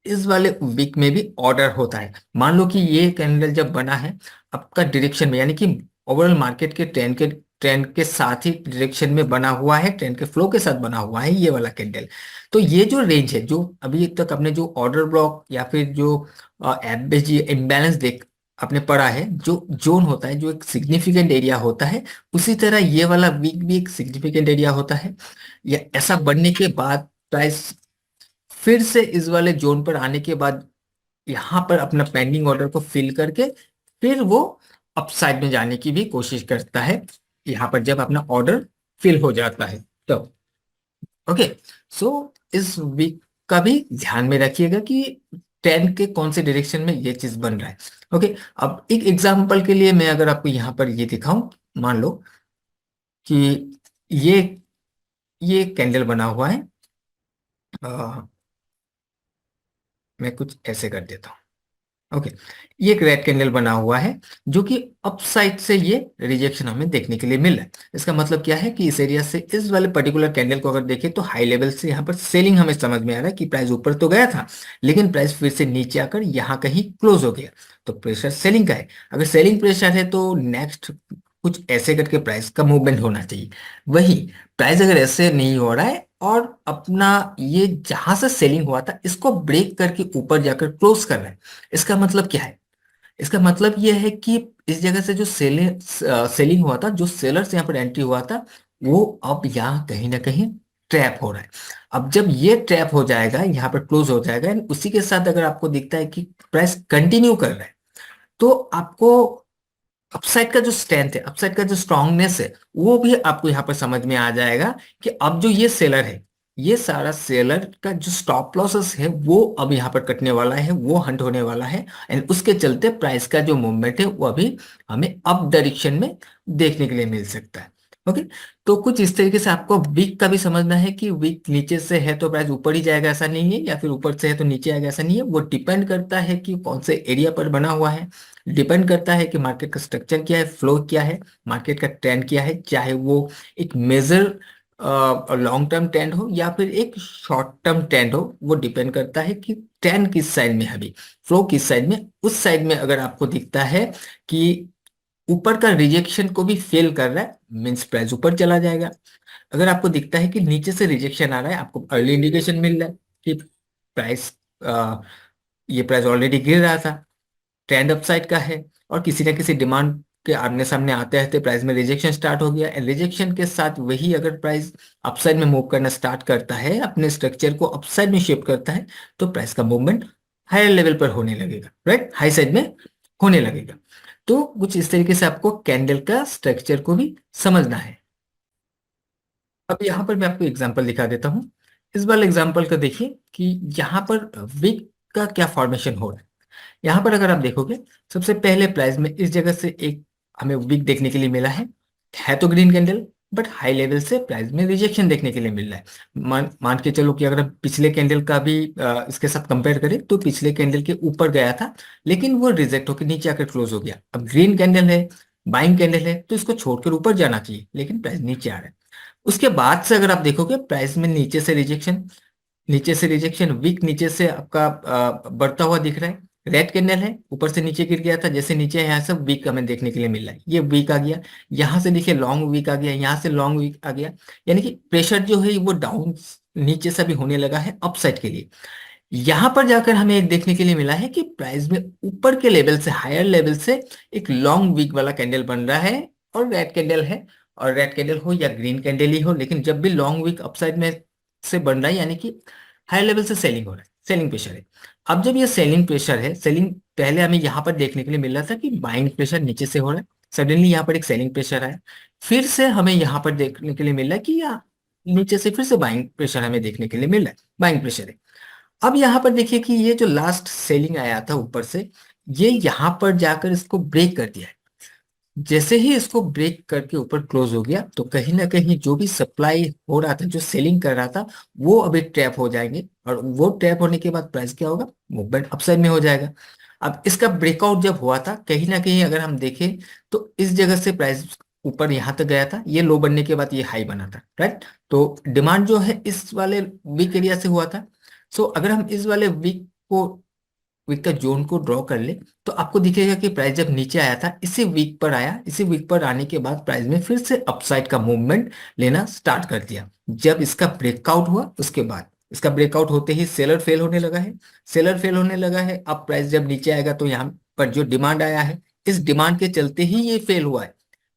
इस वाले वीक में भी ऑर्डर होता है। मान लो कि ये कैंडल जब बना है आपका डायरेक्शन में, यानी कि ओवरऑल मार्केट के ट्रेंड के साथ ही डायरेक्शन में बना हुआ है, ट्रेंड के फ्लो के साथ बना हुआ है ये वाला कैंडल। तो ये जो रेंज है, जो अभी तक आपने जो ऑर्डर ब्लॉक या फिर जो एवरेज इम्बैलेंस देख आपने पढ़ा है, जो जोन होता है, जो एक सिग्निफिकेंट एरिया होता है, उसी तरह ये वाला वीक भी एक सिग्निफिकेंट एरिया होता है। या ऐसा बनने के बाद प्राइस फिर से इस वाले जोन पर आने के बाद यहां पर अपना पेंडिंग ऑर्डर को फिल करके फिर वो अपसाइड में जाने की भी कोशिश करता है, यहां पर जब अपना ऑर्डर फिल हो जाता है तो। ओके, सो इस वीक का भी ध्यान में रखिएगा कि ट्रेंड के कौन से डायरेक्शन में ये चीज बन रहा है। ओके, अब एक एग्जांपल के लिए मैं अगर आपको यहाँ पर ये दिखाऊं, मान लो कि ये ये कैंडल बना हुआ है, मैं कुछ ऐसे कर देता हूँ। ओके, ये एक रेड कैंडल बना हुआ है जो कि अप साइड से ये रिजेक्शन हमें देखने के लिए मिल रहा है। इसका मतलब क्या है कि इस एरिया से इस वाले पर्टिकुलर कैंडल को अगर देखें तो हाई लेवल से यहाँ पर सेलिंग हमें समझ में आ रहा है कि प्राइस ऊपर तो गया था, लेकिन प्राइस फिर से नीचे आकर यहाँ कहीं क्लोज हो गया। तो प्रेशर सेलिंग का है। अगर सेलिंग प्रेशर है तो नेक्स्ट कुछ ऐसे करके प्राइस का मूवमेंट होना चाहिए। वही प्राइस अगर ऐसे नहीं हो रहा है और अपना ये जहां से सेलिंग हुआ था इसको ब्रेक करके ऊपर जाकर क्लोज कर रहा है, इसका मतलब क्या है? इसका मतलब यह है कि इस जगह से जो सेलिंग हुआ था, जो सेलर्स यहाँ पर एंट्री हुआ था, वो अब यहाँ कहीं ना कहीं ट्रैप हो रहा है। अब जब ये ट्रैप हो जाएगा, यहाँ पर क्लोज हो जाएगा and उसी के साथ अगर आपको दिखता है कि प्राइस कंटिन्यू कर रहा है, तो आपको अपसाइड का जो स्ट्रेंथ है, अपसाइड का जो स्ट्रांगनेस है, वो भी आपको यहाँ पर समझ में आ जाएगा कि अब जो ये सेलर है, ये सारा सेलर का जो स्टॉप लॉसेस है वो अब यहाँ पर कटने वाला है, वो हंट होने वाला है एंड उसके चलते प्राइस का जो मूवमेंट है वो अभी हमें अप डायरेक्शन में देखने के लिए मिल सकता है। ओके, तो कुछ इस तरीके से आपको वीक का भी समझना है कि वीक नीचे से है तो प्राइस ऊपर ही जाएगा ऐसा नहीं है, या फिर ऊपर से है तो नीचे आएगा ऐसा नहीं है। वो डिपेंड करता है कि कौन से एरिया पर बना हुआ है, डिपेंड करता है कि मार्केट का स्ट्रक्चर क्या है, फ्लो क्या है, मार्केट का ट्रेंड क्या है, चाहे वो एक मेजर लॉन्ग टर्म ट्रेंड हो या फिर एक शॉर्ट टर्म ट्रेंड हो। वो डिपेंड करता है कि ट्रेंड किस साइड में है, अभी फ्लो किस साइड में। उस साइड में अगर आपको दिखता है कि ऊपर का रिजेक्शन को भी फेल कर रहा है, मीन्स प्राइस ऊपर चला जाएगा। अगर आपको दिखता है कि नीचे से रिजेक्शन आ रहा है, आपको अर्ली इंडिकेशन मिल रहा है कि प्राइस ये प्राइस ऑलरेडी गिर रहा था, ट्रेंड अपसाइड का है, और किसी ना किसी डिमांड के आमने सामने आते रहते प्राइस में रिजेक्शन स्टार्ट हो गया, रिजेक्शन के साथ वही अगर प्राइस अपसाइड में मूव करना स्टार्ट करता है, अपने स्ट्रक्चर को अपसाइड में शिफ्ट करता है, तो प्राइस का मूवमेंट हायर लेवल पर होने लगेगा, राइट, हाई साइड में होने लगेगा। तो कुछ इस तरीके से आपको कैंडल का स्ट्रक्चर को भी समझना है। अब यहाँ पर मैं आपको एग्जांपल दिखा देता हूँ। इस बार एग्जांपल का देखिए कि यहाँ पर विक का क्या फॉर्मेशन हो रहा है। यहाँ पर अगर आप देखोगे, सबसे पहले प्राइस में इस जगह से एक हमें विक देखने के लिए मिला है तो green candle, but high level से प्राइस में रिजेक्शन देखने के लिए मिल रहा है। मान के चलो कि अगर हम पिछले कैंडल का भी इसके साथ कंपेयर करें तो पिछले कैंडल के ऊपर गया था, लेकिन वो रिजेक्ट होकर नीचे आकर क्लोज हो गया। अब ग्रीन कैंडल है, बाइंग कैंडल है, तो इसको छोड़कर ऊपर जाना चाहिए, लेकिन प्राइस नीचे आ रहा है। उसके बाद से अगर आप देखोगे प्राइस में नीचे से रिजेक्शन वीक नीचे से आपका बढ़ता हुआ दिख रहा है। रेड कैंडल है, ऊपर से नीचे गिर गया था, जैसे नीचे है, यहाँ सब वीक हमें देखने के लिए मिल रहा है। ये वीक आ गया, यहाँ से देखिए लॉन्ग वीक आ गया, यहाँ से लॉन्ग वीक आ गया, यानी कि प्रेशर जो है वो डाउन नीचे से भी होने लगा है अपसाइड के लिए। यहाँ पर जाकर हमें एक देखने के लिए मिला है कि प्राइस में ऊपर के लेवल से, हायर लेवल से एक लॉन्ग वीक वाला कैंडल बन रहा है और रेड कैंडल है। और रेड कैंडल हो या ग्रीन कैंडल ही हो, लेकिन जब भी लॉन्ग वीक अपसाइड में से बन रहा है, यानी कि हाई लेवल से सेलिंग हो रहा है, सेलिंग प्रेशर है। अब जब ये सेलिंग प्रेशर है, सेलिंग पहले हमें यहाँ पर देखने के लिए मिल रहा था कि बाइंग प्रेशर नीचे से हो रहा है, सडनली यहाँ पर एक सेलिंग प्रेशर आया। फिर से हमें यहाँ पर देखने के लिए मिल रहा है कि यहाँ नीचे से फिर से बाइंग प्रेशर हमें देखने के लिए मिल रहा है, बाइंग प्रेशर है। अब यहाँ पर देखिए कि ये जो लास्ट सेलिंग आया था ऊपर से, ये यहाँ पर जाकर इसको ब्रेक कर दिया है। जैसे ही इसको ब्रेक करके ऊपर क्लोज हो गया तो कहीं ना कहीं जो भी सप्लाई हो रहा था, जो सेलिंग कर रहा था, वो अभी ट्रैप हो जाएंगे, और वो ट्रैप होने के बाद प्राइस क्या होगा, मूवमेंट अपसाइड में हो जाएगा। अब इसका ब्रेकआउट जब हुआ था, कहीं ना कहीं अगर हम देखें तो इस जगह से प्राइस ऊपर यहाँ तक गया था, ये लो बनने के बाद ये हाई बना था, राइट। तो डिमांड जो है इस वाले वीक एरिया से हुआ था। सो अगर हम इस वाले वीक का जोन को ड्रॉ कर ले, तो आपको दिखेगा कि प्राइस जब नीचे आया था, इसी वीक पर आया, इसी वीक पर आने के बाद प्राइस में फिर से अपसाइड का मूवमेंट लेना स्टार्ट कर दिया। जब इसका ब्रेकआउट हुआ, उसके बाद इसका ब्रेकआउट होते ही सेलर फेल होने लगा है। सेलर फेल होने लगा है, अब प्राइस जब नीचे आएगा तो यहाँ पर जो डिमांड आया है, इस डिमांड के चलते ही ये फेल हुआ है।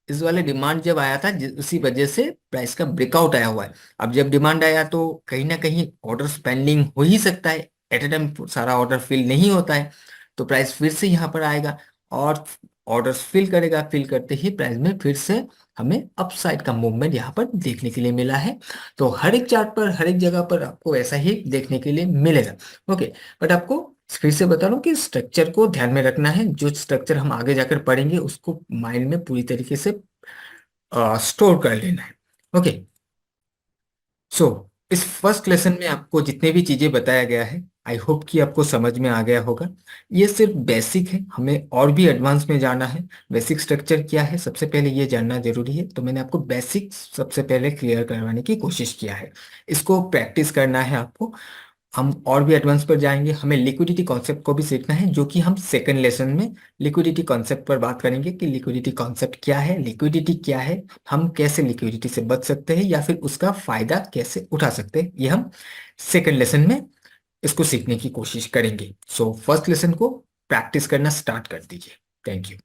इस वाले डिमांड जब आया था, उसी वजह से प्राइस का ब्रेकआउट आया हुआ है। अब जब डिमांड आया तो कहीं ना कहीं ऑर्डर पेंडिंग हो ही सकता है, एट ए टाइम सारा ऑर्डर फिल नहीं होता है। तो प्राइस फिर से यहाँ पर आएगा और ऑर्डर्स फिल करेगा, फिल करते ही प्राइस में फिर से हमें अपसाइड का मूवमेंट यहाँ पर देखने के लिए मिला है। तो हर एक चार्ट पर, हर एक जगह पर आपको ऐसा ही देखने के लिए मिलेगा। ओके, बट आपको फिर से बता रहा हूँ कि स्ट्रक्चर को ध्यान में रखना है। जो स्ट्रक्चर हम आगे जाकर पढ़ेंगे उसको माइंड में पूरी तरीके से स्टोर कर लेना है। ओके, सो इस फर्स्ट लेसन में आपको जितने भी चीजें बताया गया है, आई होप कि आपको समझ में आ गया होगा। ये सिर्फ बेसिक है, हमें और भी एडवांस में जाना है। बेसिक स्ट्रक्चर क्या है सबसे पहले ये जानना जरूरी है, तो मैंने आपको बेसिक सबसे पहले क्लियर करवाने की कोशिश किया है। इसको प्रैक्टिस करना है आपको। हम और भी एडवांस पर जाएंगे, हमें लिक्विडिटी कॉन्सेप्ट को भी सीखना है, जो कि हम सेकंड लेसन में लिक्विडिटी कॉन्सेप्ट पर बात करेंगे कि लिक्विडिटी कॉन्सेप्ट क्या है, लिक्विडिटी क्या है, हम कैसे लिक्विडिटी से बच सकते हैं या फिर उसका फायदा कैसे उठा सकते हैं, ये हम सेकंड लेसन में इसको सीखने की कोशिश करेंगे। सो फर्स्ट लेसन को प्रैक्टिस करना स्टार्ट कर दीजिए। Thank you.